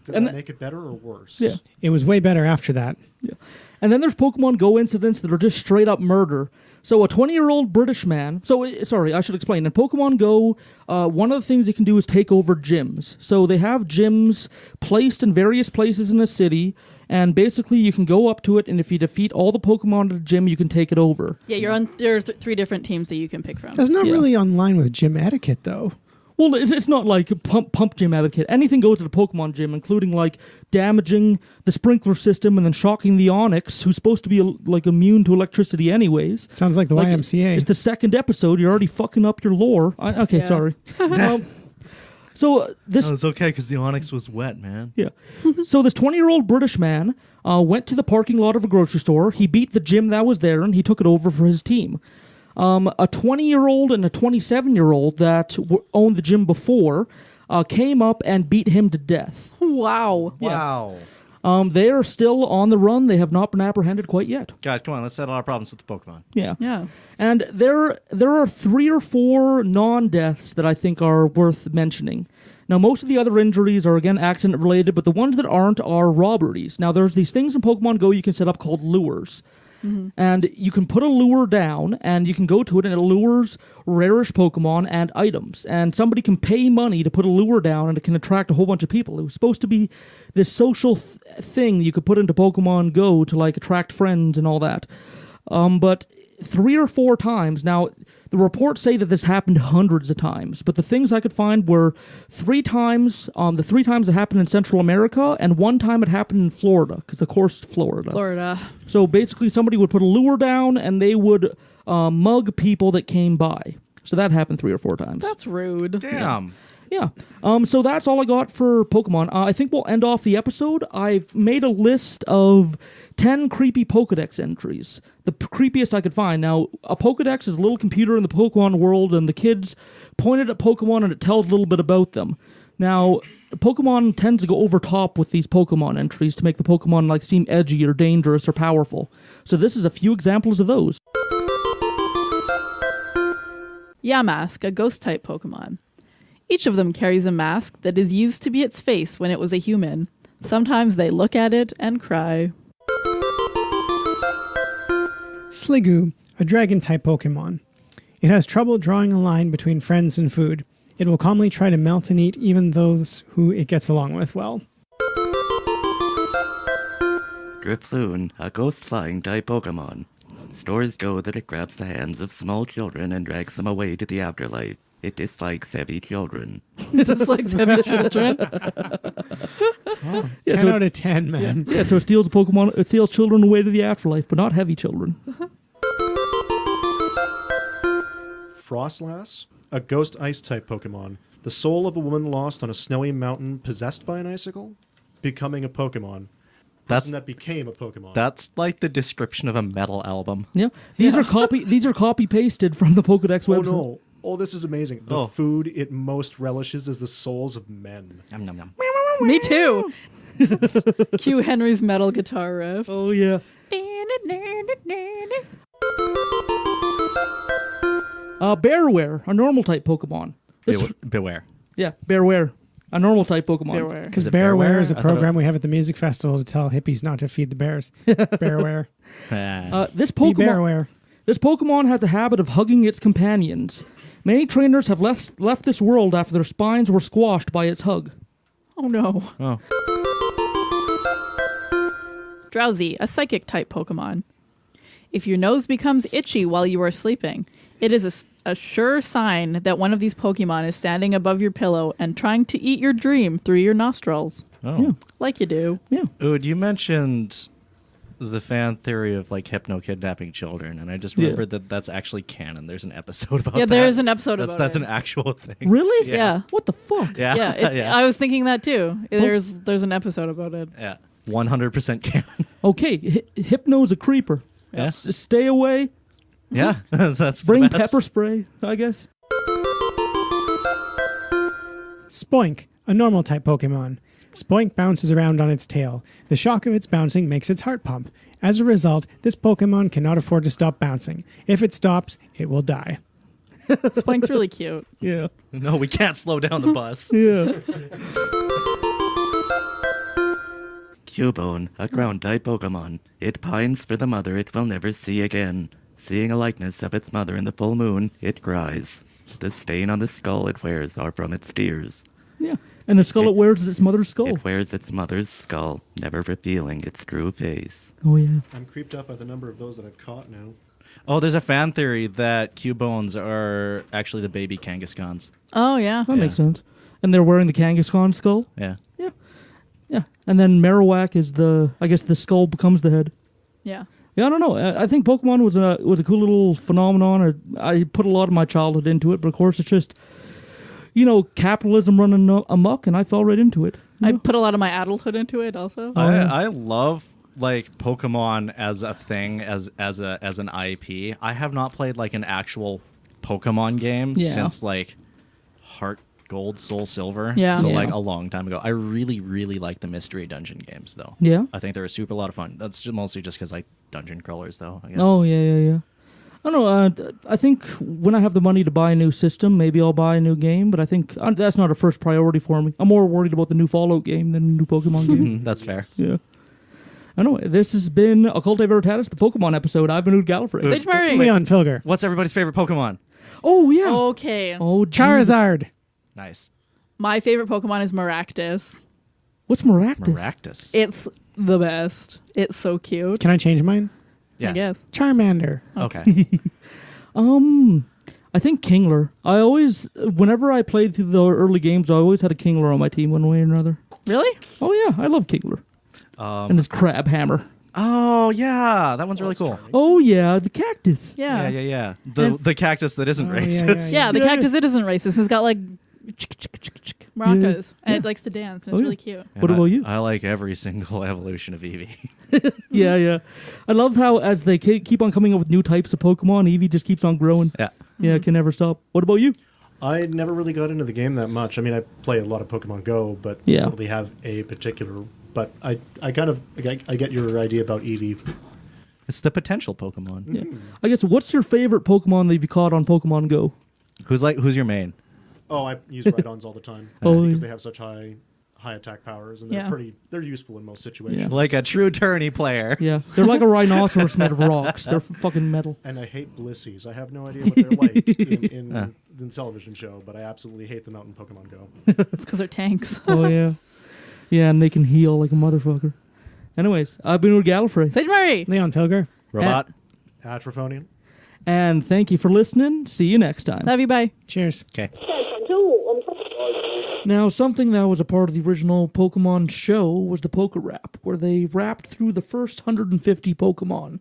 Did that make it better or worse? Yeah. It was way better after that. Yeah. And then there's Pokemon Go incidents that are just straight up murder. So a 20-year-old British man... sorry, I should explain. In Pokemon Go, one of the things you can do is take over gyms. So they have gyms placed in various places in the city, and basically you can go up to it, and if you defeat all the Pokemon at the gym, you can take it over. Yeah, there are 3 different teams that you can pick from. That's not really in line with gym etiquette, though. Well, it's not like pump gym etiquette. Anything goes to the Pokemon gym, including like damaging the sprinkler system and then shocking the Onyx, who's supposed to be like immune to electricity anyways. Sounds like the YMCA. It's the second episode. You're already fucking up your lore. Sorry. So this... No, it's okay because the Onyx was wet, man. Yeah. So this 20-year-old British man went to the parking lot of a grocery store. He beat the gym that was there, and he took it over for his team. A 20-year-old and a 27-year-old that owned the gym before came up and beat him to death. Wow. Wow. They are still on the run. They have not been apprehended quite yet. Guys, come on, let's settle our problems with the Pokemon. Yeah. Yeah. And there are 3 or 4 non-deaths that I think are worth mentioning. Now, most of the other injuries are, again, accident-related, but the ones that aren't are robberies. Now, there's these things in Pokemon Go you can set up called lures. Mm-hmm. And you can put a lure down, and you can go to it, and it lures rarish Pokemon and items. And somebody can pay money to put a lure down, and it can attract a whole bunch of people. It was supposed to be this social thing you could put into Pokemon Go to, like, attract friends and all that. But 3 or 4 times... Now, the reports say that this happened hundreds of times, but the things I could find were 3 times, the 3 times it happened in Central America, and 1 time it happened in Florida, because of course Florida. So basically somebody would put a lure down, and they would mug people that came by. So that happened 3 or 4 times. That's rude. Damn. Yeah. So that's all I got for Pokemon. I think we'll end off the episode. I made a list of 10 creepy Pokedex entries. The creepiest I could find. Now, a Pokedex is a little computer in the Pokemon world, and the kids point it at Pokemon, and it tells a little bit about them. Now, Pokemon tends to go over top with these Pokemon entries to make the Pokemon like seem edgy or dangerous or powerful. So this is a few examples of those. Yamask, a ghost-type Pokemon. Each of them carries a mask that is used to be its face when it was a human. Sometimes they look at it and cry. Sliggoo, a dragon-type Pokemon. It has trouble drawing a line between friends and food. It will calmly try to melt and eat even those who it gets along with well. Drifloon, a ghost-flying type Pokemon. Stories go that it grabs the hands of small children and drags them away to the afterlife. It dislikes heavy children. Dislikes heavy children? 10 out of 10, man. Yeah, so it steals Pokemon. It steals children away to the afterlife, but not heavy children. Frostlass, a ghost ice-type Pokemon. The soul of a woman lost on a snowy mountain possessed by an icicle, becoming a Pokemon. That became a Pokemon. That's like the description of a metal album. Yeah, these are copy pasted from the Pokedex website. Oh no! Oh, this is amazing. The food it most relishes is the souls of men. Yum, yum, yum. Me too. Cue Henry's metal guitar riff. Oh yeah. Bearware, a normal type Pokemon. Beware. Yeah, Bearware, a normal type Pokemon. Because Bearware is a program we have at the music festival to tell hippies not to feed the bears. Bearware. This Pokemon. Be Bearware. This Pokemon has a habit of hugging its companions. Many trainers have left this world after their spines were squashed by its hug. Oh no. Oh. Drowsy, a psychic-type Pokemon. If your nose becomes itchy while you are sleeping, it is a sure sign that one of these Pokemon is standing above your pillow and trying to eat your dream through your nostrils. Oh. Yeah. Like you do. Yeah. Ood, you mentioned the fan theory of like hypno-kidnapping children, and I just remembered that that's actually canon. There's an episode about that. Yeah, there is an episode about That's it. an actual thing. Really? Yeah. What the fuck? Yeah. Yeah, I was thinking that too. There's an episode about it. Yeah. 100% canon. Okay, Hypno's a creeper. Yeah. Stay away. Yeah. That's Bring the best. pepper spray, I guess. Spoink, a normal type Pokemon. Spoink bounces around on its tail. The shock of its bouncing makes its heart pump. As a result, this Pokemon cannot afford to stop bouncing. If it stops, it will die. Spoink's really cute. Yeah. No, we can't slow down the bus. Yeah. Cubone, a ground-type Pokemon. It pines for the mother it will never see again. Seeing a likeness of its mother in the full moon, it cries. The stain on the skull it wears are from its tears. Yeah. And the skull it wears is its mother's skull. It wears its mother's skull, never revealing its true face. Oh, yeah. I'm creeped up by the number of those that I've caught now. Oh, there's a fan theory that Cubones are actually the baby Kangaskhan's. Oh, yeah. That makes sense. And they're wearing the Kangaskhan skull? Yeah. Yeah. And then Marowak is I guess the skull becomes the head. Yeah. Yeah, I don't know. I think Pokemon was a cool little phenomenon. I put a lot of my childhood into it, but of course it's just, capitalism running amok, and I fell right into it. I put a lot of my adulthood into it also. I love like Pokemon as a thing, as an IP. I have not played like an actual Pokemon game since like Heart Gold, Soul Silver. Yeah. So Yeah. like a long time ago. I really, really like the mystery dungeon games though. Yeah. I think they're a super lot of fun. That's mostly just because I like dungeon crawlers though, I guess. Oh, yeah. I don't know. I think when I have the money to buy a new system, maybe I'll buy a new game, but I think that's not a first priority for me. I'm more worried about the new Fallout game than the new Pokemon game. That's fair. Yeah. I know. This has been Occultae Veritatis, the Pokemon episode. I've been Ood Gallifrey. Sage Murray. Leon Filger. What's everybody's favorite Pokemon? Oh, yeah. Okay. Oh, Charizard. Nice. My favorite Pokemon is Maractus. What's Maractus? Maractus. It's the best. It's so cute. Can I change mine? I guess. Charmander. Okay. I think Kingler. Whenever I played through the early games, I always had a Kingler on my team one way or another. Really? Oh, yeah. I love Kingler. And his crab hammer. Oh yeah, that one's really cool. Oh, yeah. The cactus. Yeah. Yeah. It's- The cactus that isn't Oh, yeah, racist. Yeah, the Yeah. cactus it isn't racist. It's got like maracas, and Yeah. it likes to dance. And Oh, it's yeah. really cute. And What about you? I like every single evolution of Eevee. Yeah. I love how as they keep on coming up with new types of Pokemon, Eevee just keeps on growing. Yeah. Yeah, it can never stop. What about you? I never really got into the game that much. I mean, I play a lot of Pokemon Go, but Yeah. don't really have a particular. But I get your idea about Eevee. It's the potential Pokemon. Yeah. I guess, what's your favorite Pokemon that you've caught on Pokemon Go? Who's your main? Oh, I use Rhydons all the time Oh, because yeah. they have such high attack powers, and Yeah. they're useful in most situations. Like a true tourney player. Yeah, they're like a rhinoceros made of rocks. They're fucking metal. And I hate Blissies. I have no idea what they're like in the television show, but I absolutely hate them out in Pokemon Go. It's because they're tanks. Oh, yeah. Yeah, and they can heal like a motherfucker. Anyways, I've been with Gallifrey. Sage Murray. Leon Pilger. Robot. Atrophonian. And thank you for listening. See you next time. Love you. Bye. Cheers. Okay. Now, something that was a part of the original Pokemon show was the Poke Rap, where they rapped through the first 150 Pokemon.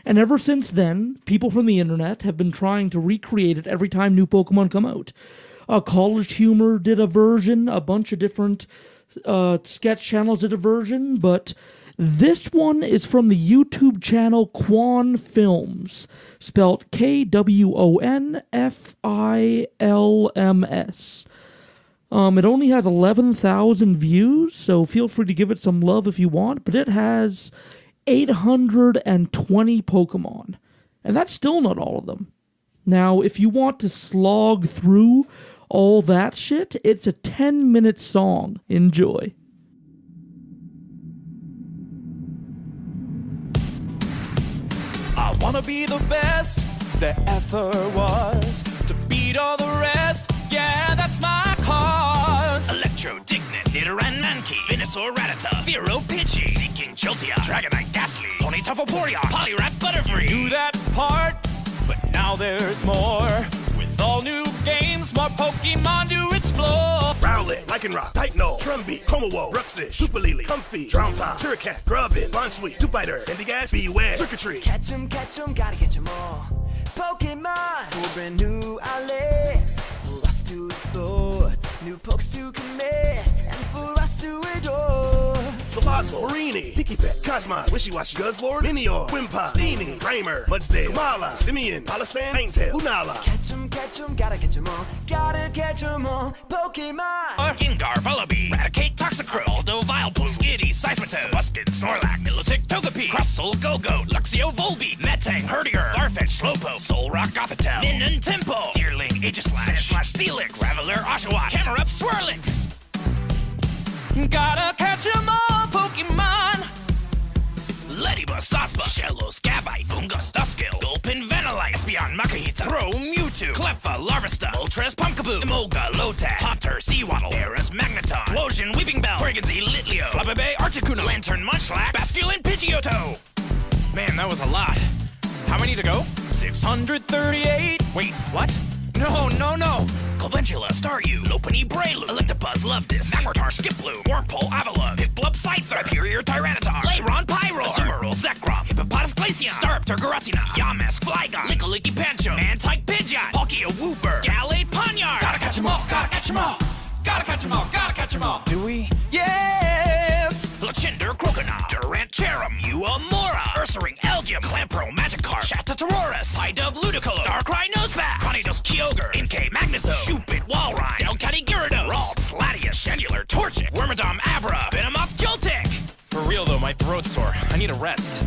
And ever since then, people from the internet have been trying to recreate it every time new Pokemon come out. College Humor did a version, a bunch of different sketch channels did a version, but this one is from the YouTube channel Quan Films, spelled KWONFILMS. It only has 11,000 views, so feel free to give it some love if you want, but it has 820 Pokemon, and that's still not all of them. Now, if you want to slog through all that shit, it's a 10-minute song. Enjoy. I wanna be the best there ever was, to beat all the rest, yeah, that's my cause. Electro Dignity Nidoran Mankey, Venusaur Rattata, Vero Pidgey, Seeking Jolteon, Dragonite Ghastly, Ponyta Vaporeon, Poliwrath Butterfree. Do that part, but now there's more. With all new games, more Pokemon to explore. Rowlet, Lycanroc, Typhno, Trumbeak, Chromawo, Bruxish, Superlily, Comfey, Drownpod, Turricat, Grubbin, Bonsweet, Dewbiter, Sandygast, Beware, Circuitry. Catch 'em, gotta catch 'em all. Pokemon, full brand new outlets. For us to explore, new pokes to commit, and for us to adore. Salazzle, Marini, Pikipek, Cosmog, Wishy-Washy, Guzzlord, Minior, Wimpod, Steenie, Kramer, Mudsdale, Kumala, Simeon, Palossand, Paintail, Lunala. Catch 'em, gotta catch 'em all. Gotta catch 'em all. Pokemon. Gengar, Vullaby, Raticate, Toxicroak, Aldo, Vileplume, Skitty, Seismitoad, Busted, Snorlax, Milotic, Togepi, Crustle, Go-Go, Luxio, Volbeat, Metang, Herdier, Farfetch, Slowpoke, Solrock, Gothitelle, Ninan, Tempo, Deerling, Aegislash, Sandslash, Steelix, Graveler, Oshawott, Camerupt, Swirlix. Gotta catch 'em all, Pokemon. Ladybug, Sosba, Shello, Scabite, Fungus, Duskill, Gulpin, Vanillite, Espeon, Makahita, Throw, Mewtwo, Cleffa, Larvesta, Moltres, Pumpkaboo, Emolga, Lotad, Haunter, Seawaddle, Eris, Magneton, Explosion, Weeping Bell, Briggsy, Litleo, Flabébé, Articuno, Lantern, Munchlax, Basculin, Pidgeotto. Man, that was a lot. How many to go? 638. Wait, what? No. Calventula, Staryu, Lopunny, Breloom, Electabuzz, Lovedis, Magmortar, Skiploom, Wurmple, Avalon, Piplup, Scyther, Hyperior, Tyranitar, Leyron, Pyroar, Azumarill, Zekrom, Hippopotas, Glaceon, Staraptor, Giratina, Yamask, Flygon, Lickilicky, Pancho, Mantike, Pidgeot, Palkia, Wooper, Gallade, Ponyard. Gotta catch 'em all, gotta catch 'em all. Gotta catch 'em all, gotta catch 'em all. Do we? Yes! Flachinder, Croconaw, Durant, Cherum, Uamora, Ursaring, Elgium, Clampro, Magikarp, Shatataurus, Pidove, Ludicolo, Darkrai, Nosepass, Cranidos, Kyogre, Inkay, Magneso, Shoopit, Walrein, Delcatty, Gyarados, Ralts, Latias, Chandelure, Torchic, Wormadam, Abra, Venomoth, Joltik. For real though, my throat's sore. I need a rest.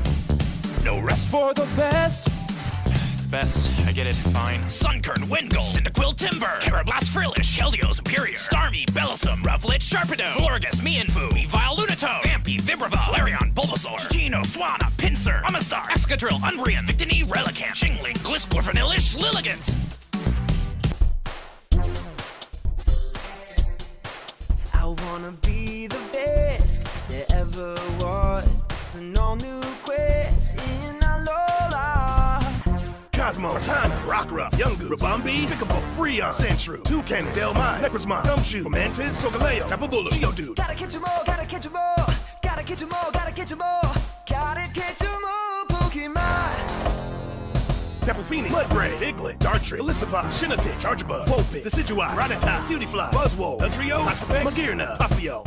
No rest for the best. Best, I get it, fine. Sunkern, Wingull, Cyndaquil, Timber, Carablast, Frillish, Keldeo, Superior, Starmie, Bellosum, Rufflet, Sharpedo, Florges, Mienfoo, Weavile, Lunatone, Vampy, Vibrava, Flareon, Bulbasaur, Gino, Swanna, Pinsir, Amistar, Excadrill, Umbreon, Victini, Relicanth, Chingling, Gliscor, Lilligant. I wanna be the best there ever was. It's an all-new quest in Alola. Cosmo, Cortana, Rockruff, Yungoos, Rabombi, Pickleball, Freon, Sandshrew, Toucan, Delmai, Necrozma, Gumshoe, Fomantis, Solgaleo, Tapabulu, Geodude. Gotta catch 'em all, gotta catch 'em all. Gotta catch 'em all, gotta catch 'em all. Gotta catch 'em all, Pokemon. Tapu Fini, Mudbray, Diglett, Dartrix, Elizabeth, Shinnetic, Charjabug, Vulpix, Decidueye, Rattata, Beautyfly, Buzzwole, Dugtrio, Toxapex, Magearna, Papio.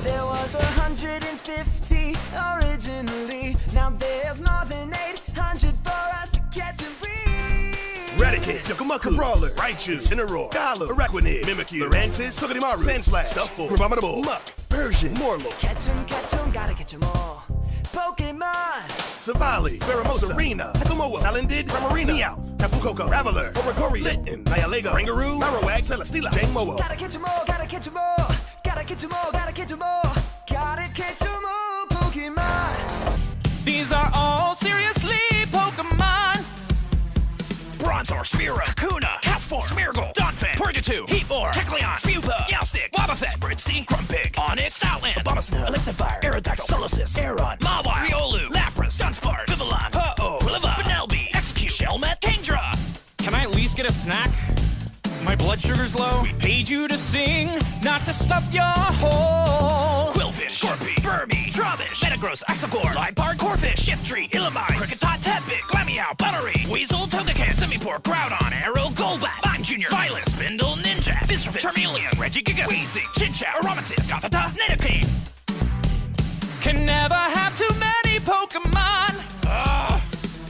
There was 150 originally. Now there's more than 800 for us to catch and breed. Raticate, Yokomaku, Brawler, Raichu, Incineroar, Galu, Araquanid, Mimikyu, Lurantis, Togedemaru, Sandslash, Stuffle, Abominable, Muck, Persian, Morlo. Catch 'em, gotta catch 'em all. Pokemon! Savali, Pheromosa, Serena, Hekumoa, Salandid, Ramarina, Meowth, Tapu Koko, Raveler, Origori, Litten, Nialega, Rangaroo, Marowak, Celesteela, Jangmo-o. Gotta catch 'em all, gotta catch 'em all. Gotta catch 'em all, gotta catch 'em all. Gotta catch 'em all, Pokemon. These are all seriously Pokemon. Bronzor, Spearow, Kakuna, Castform, Smeargle, Donphan, Purgatoo, Heatmor, Kecleon, Spewpa, Meowstic, Wobbuffet, Spritzy, Grumpig, Onix, Stoutland, Abomasnow, Electivire, Aerodactyl, Solosis, Aeron, Mawile, Riolu, Lapras, Dunsparce, Vivillon, Ho-Oh, Quilliva, Benelby, Execute, Shelmet, Kingdra. Can I at least get a snack? My blood sugar's low. We paid you to sing, not to stop your hole. Quillfish, Scorpy, Burmy, Trubbish, Metagross, Axopore, Liepard, Corphish, Shifttree, Illumise, Kricketot, Tedbit, Glameow, Buttery, Weasel, Togekiss, Simipour, Groudon, Arrow, Golbat, Mime Jr., Violet, Spindle, Ninja, Fizzerfish, Charmeleon, Regigigas, Weezing, Chinchou, Aromatisse, Gothita, Nidoking. Can never have too many Pokemon.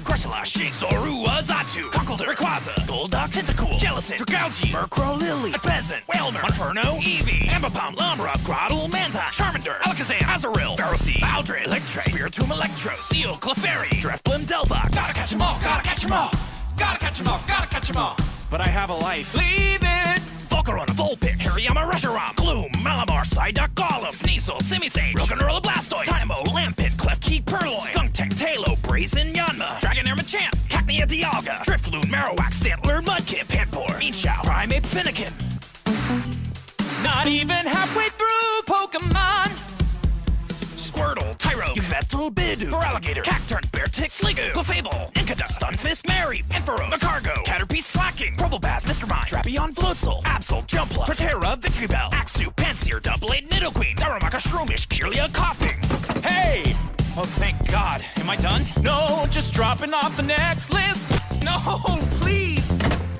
Crushala, Shig, Zorua, Zatu, Occultae, Rayquaza, Bulldog, Tentacool, Jellicent, Dragalge, Murkrow, Lily, Pheasant, Wailmer, Inferno, Eevee, Ambipom, Lumbra, Grotle, Manta, Charmander, Alakazam, Azurill, Ferroseed, Bowdred, Electrike, Spiritomb, Electro, Seal, Clefairy, Drifblim, Delphox. Gotta catch 'em all, gotta catch 'em all. Gotta catch 'em all, gotta catch 'em all. But I have a life. Leave it. Volcarona, Vulpix, Hariyama, Reshiram, Gloom, Malamar, Psyduck, Golem, Sneasel, Simisage, Rock'n'Rolla, Blastoise, Tymo, Lampent, Klefki, Purloin, Skuntank, Tailo, Brazen, Yanma, Dragonair, Machamp, Cacnea, Dialga, Drifloon, Marowak, Stantler, Mudkip, Panpour, Meanshao, Primeape, Finnegan. not even halfway through Pokemon. Squirtle, Tyro, Yveltal, Bidoof, Feraligatr, Cacturn, Beartic, Sliggoo, Clefable, Inkada, Stunfisk, Mary, Ampharos, Macargo, Caterpie, Slacking, Probopass, Mr. Mime, Drapion, Floatzel, Absol, Jumpluff, Torterra, Victreebel, Axew, Pansear, Doublade, Nidoqueen, Darumaka, Shroomish, Kirlia, Coughing. Hey! Oh, thank God. Am I done? No, just dropping off the next list. No, please.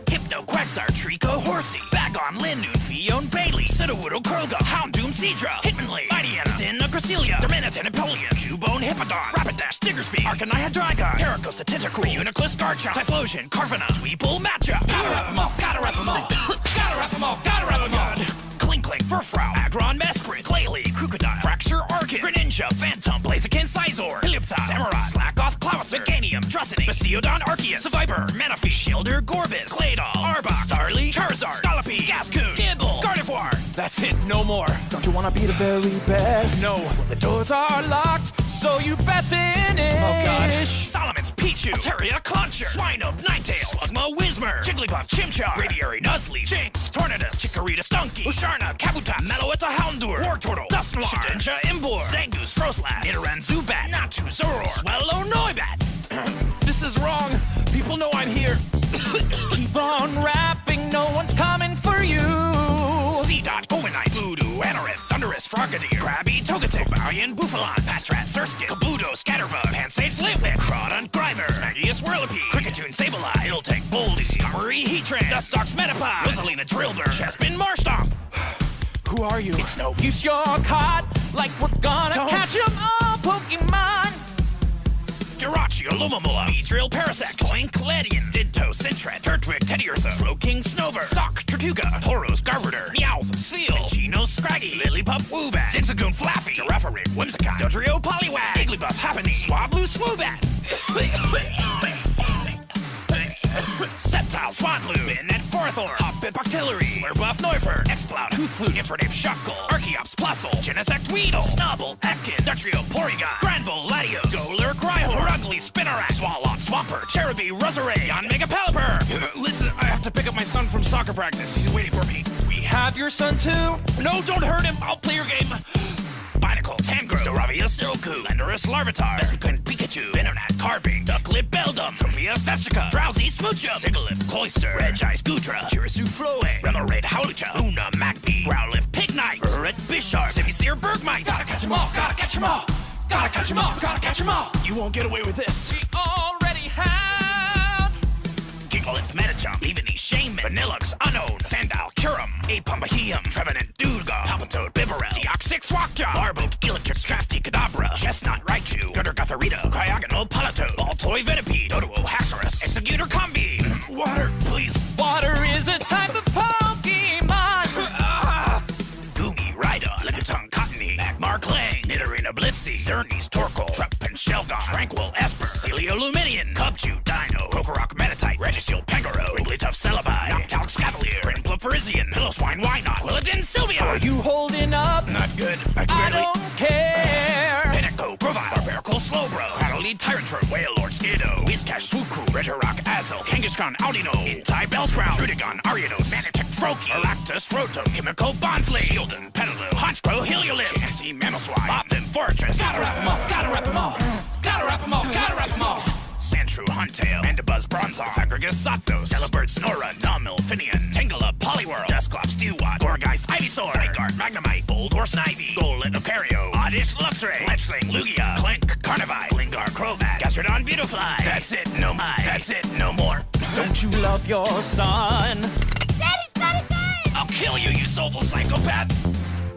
Hypno, Quagsire, Trico, Horsey, Bagon, Linoon, Fion, Bailey, Sudowoodo, Kurlga, Houndoom, Seadra, Hitmonlee, Mightyena, Dinna, Gracilia, Darmanitan, Napoleon, Cubone, Hippodon, Rapidash, Diggersby, Arcanine, Hydreigon, Paracosta, Tentacool, Uniclus, Garchomp, Typhlosion, Carvanha, Dweeple, Matchup. Gotta wrap them all, gotta wrap them all, gotta wrap them all, gotta wrap them all. Clink, Furfrou, Aggron, Mesprit, Clayley, Crocodile, Fracture, Orchid, Greninja, Phantom, Blaziken, Sizor, Helioptile, Samurai, Slackoth, Clawitzer, Meganium, Drusany, Bastiodon, Arceus, Seviper, Manaphy, Shielder, Gorbis, Claydol, Arbok, Starly, Charizard, Scolipede, Gascoon, Gible, Gardevoir. That's it, no more. Don't you want to be the very best? No. The doors are locked, so you best finish. Oh, God. Solomon's, Pichu, Altaria, Clauncher, Swinub, Ninetales, Slugma, Whismur, Jigglypuff, Chimchar, Radiary, Nuzleaf, Jinx, Tornadus, Chikorita, Stunky, Usharna, Kabutops, Meloetta, Houndour, Wartortle, Dusknoir, Shedinja, Imbor, Zangoose, Froslass, Nidoran, Zubat, Natu, Zoroark, Swellow, Noibat. This is wrong. People know I'm here. Just keep on rapping. No one's coming for you. Seedot, Omanite, Voodoo, Anorith, Thunderous, Frogadier, Krabby, Togetic, Barbarian, Bufalon, Patrat, Surskit, Kabuto, Scatterbug, Pansage, Litwick, Crawdon, Grimer, Smagius, Whirlipede, Cricketune, Sableye, Iltec, Boldy, Scummery, Heatran, Dustox, Metapod, Rosalina, Drillbur, Chespin, Marshtomp. Who are you? It's no use. You're caught like we're gonna catch 'em all, Pokemon. Jirachi, Lumamula, Beedrill, Parasect, Spoink, Ledian, Ditto, Sentret, Turtwig, Teddiursa, Slowking, Snover, Sock, Tortuga, Tauros, Gardevoir, Meowth, Spheal, Geno, Scraggy, Lillipup, Woobat, Zigzagoon, Flaffy, Girafarig, Whimsicott, Dodrio, Poliwag, Igglybuff, Happiny, Swablu, Swoobat. Sceptile, Swanlu, Binnet, Forthor, Hoppip, Octillery, Slurbuff, Neufert, Exploud, Hootflute, Infernip, Shuckle, Archeops, Plusle, Genesect, Weedle, Snubble, Atkin, Dutrio, Porygon, Granville, Latios, Golurk, Rhyhorn, Ugly, Spinarak, Swalot, Swampert, Cherubi, Roserade, Yon Mega Pelipper. Listen, I have to pick up my son from soccer practice. He's waiting for me. We have your son too? No, don't hurt him. I'll play your game. Binacle, Tangrowth, Staravia, Silcoon, Landorus, Larvitar, Vespiquen, Pikachu, Venonat, Carping, Ducklip, Beldum, Tropia, Sepsica, Drowsy, Smoochum, Sigilyph, Cloyster, Regice, Goodra, Chirisu, Floe, Remoraid, Howlucha, Luna, Magpie, Growlithe, Pignite, Burret, Bisharp, Simisear, Bergmite. Gotta catch 'em all, gotta catch 'em all, gotta catch 'em all, gotta catch 'em all. You won't get away with this. We already have. Gigalith, Metachomp, Leaveney, Shaman, Vanillux, Unknown, Sandile, Curum, Apomahiem, Trevenant, Dudga, Palpitoad, Bibarel, Deoxys, Rockjaw, Barboat, Electric, Scrafty, Kadabra, Chestnut, Raichu, Guttergutherita, Cryogonal, Palatoad, Baltoy, Venipede, Doduo, Haxorus, Executor, Combi. Water, please. Water is a type of Pokemon. Goomy, Rhydon, Lickitung, Cottony, Magmar, Clang, Nidorina, Blissey, Xerneas, Torkoal, Trumpin, Shelgon, Tranquil, Esper, Celeoluminion, Cubchoo, Dino, Krokorok, Metatite, Registeel, Pangoro, Wigglytuff, Celebi, Noctowl, Scavalier, Prinplup, Frisian, Pillowswine, Wynot, Quilladin, Sylvia. Are you holding up? Not good. I don't care. Pinnacle, Grovyle, Barbaracle, Slowbro, Prattleed, Tyrantrum, Wailord, Skiddo, Whiscash, Swooku, Regirock, Azel, Kangaskhan, Audino, Intai, Bellsprout, Trudigon, Ariados, Manatech, Froakie, Aractus, Rotom, Chemical, Bonflay, Shieldon, Petaloo, Honchkrow, Heliolisk, Chansey, Mamoswine, Botham, Fortress. Gotta wrap 'em all, gotta wrap 'em all, gotta wrap 'em all, gotta wrap 'em all. Sandshrew, Huntail, Mandibuzz, Bronzong, Fagrigus, Zapdos, Delibird, Snorunt, Nomil, Finian, Tangela, Poliwhirl, Dusclops, Stewart, Gourgeist, Ivysaur, Zygarde, Magnemite, Boldor, Snivy, Golett, Lucario, Oddish, Luxray, Fletchling, Lugia, Clink, Carnivine, Blingar, Crobat, Gastrodon, Beautifly. That's it, no more. That's it, no more. Don't you love your son? Daddy's got a gun! I'll kill you, you soulful psychopath!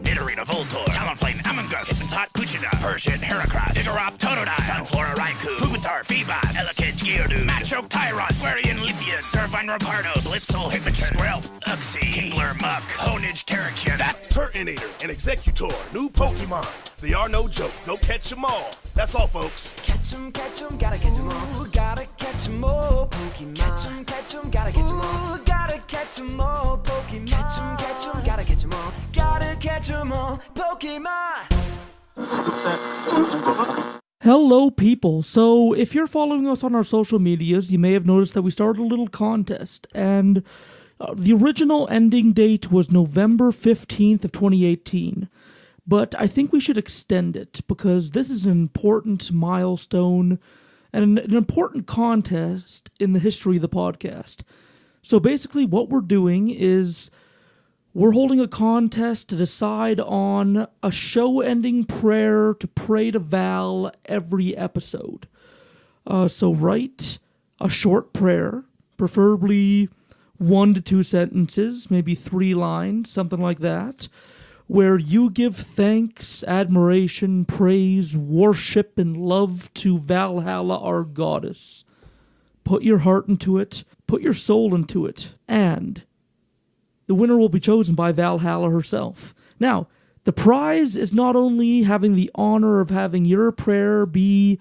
Nidorina, Voltorb, Talonflame, Amogus, Issentot, Puchida, Persian, Heracross, Diggeroth, Totodile, Sunflora, Raikou, Pupitar, Feebas, Elekid, Geodude, Machoke, Tyron, Squarian, Lithius, Surfine, Rapardos, Blitzel, Hitmonchan, Squirrel, Uxie, Kingler, Muck, Honage, Terrakion. That's Turtonator and Executor, new Pokemon. They are no joke, go catch 'em all. That's all, folks. Catch 'em, gotta catch 'em all. Gotta catch 'em all, Pokemon. Catch 'em, gotta catch 'em all. Gotta catch 'em all, Pokemon. Catch 'em, gotta catch 'em all. Gotta catch 'em all, Pokemon. Hello, people. So, if you're following us on our social medias, you may have noticed that we started a little contest. And The original ending date was November 15th of 2018, but I think we should extend it because this is an important milestone and an important contest in the history of the podcast. So basically what we're doing is we're holding a contest to decide on a show-ending prayer to pray to Val every episode. So write a short prayer, preferably 1 to 2 sentences, maybe 3 lines, something like that, where you give thanks, admiration, praise, worship, and love to Valhalla, our goddess. Put your heart into it, put your soul into it, and the winner will be chosen by Valhalla herself. Now, the prize is not only having the honor of having your prayer be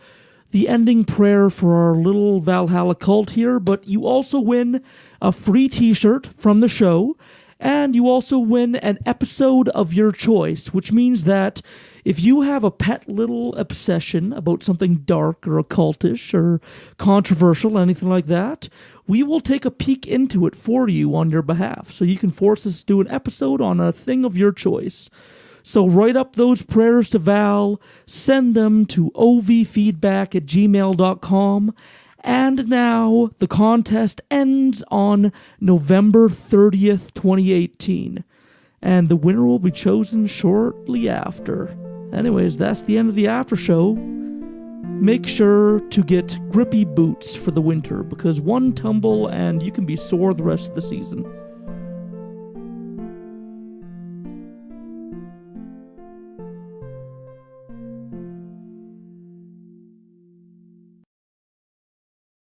the ending prayer for our little Valhalla cult here, but you also win a free t-shirt from the show, and you also win an episode of your choice, which means that if you have a pet little obsession about something dark or occultish or controversial, anything like that, we will take a peek into it for you on your behalf. So you can force us to do an episode on a thing of your choice. So write up those prayers to Val, send them to ovfeedback@gmail.com, and now the contest ends on November 30th, 2018, and the winner will be chosen shortly after. Anyways, that's the end of the after show. Make sure to get grippy boots for the winter, because one tumble and you can be sore the rest of the season.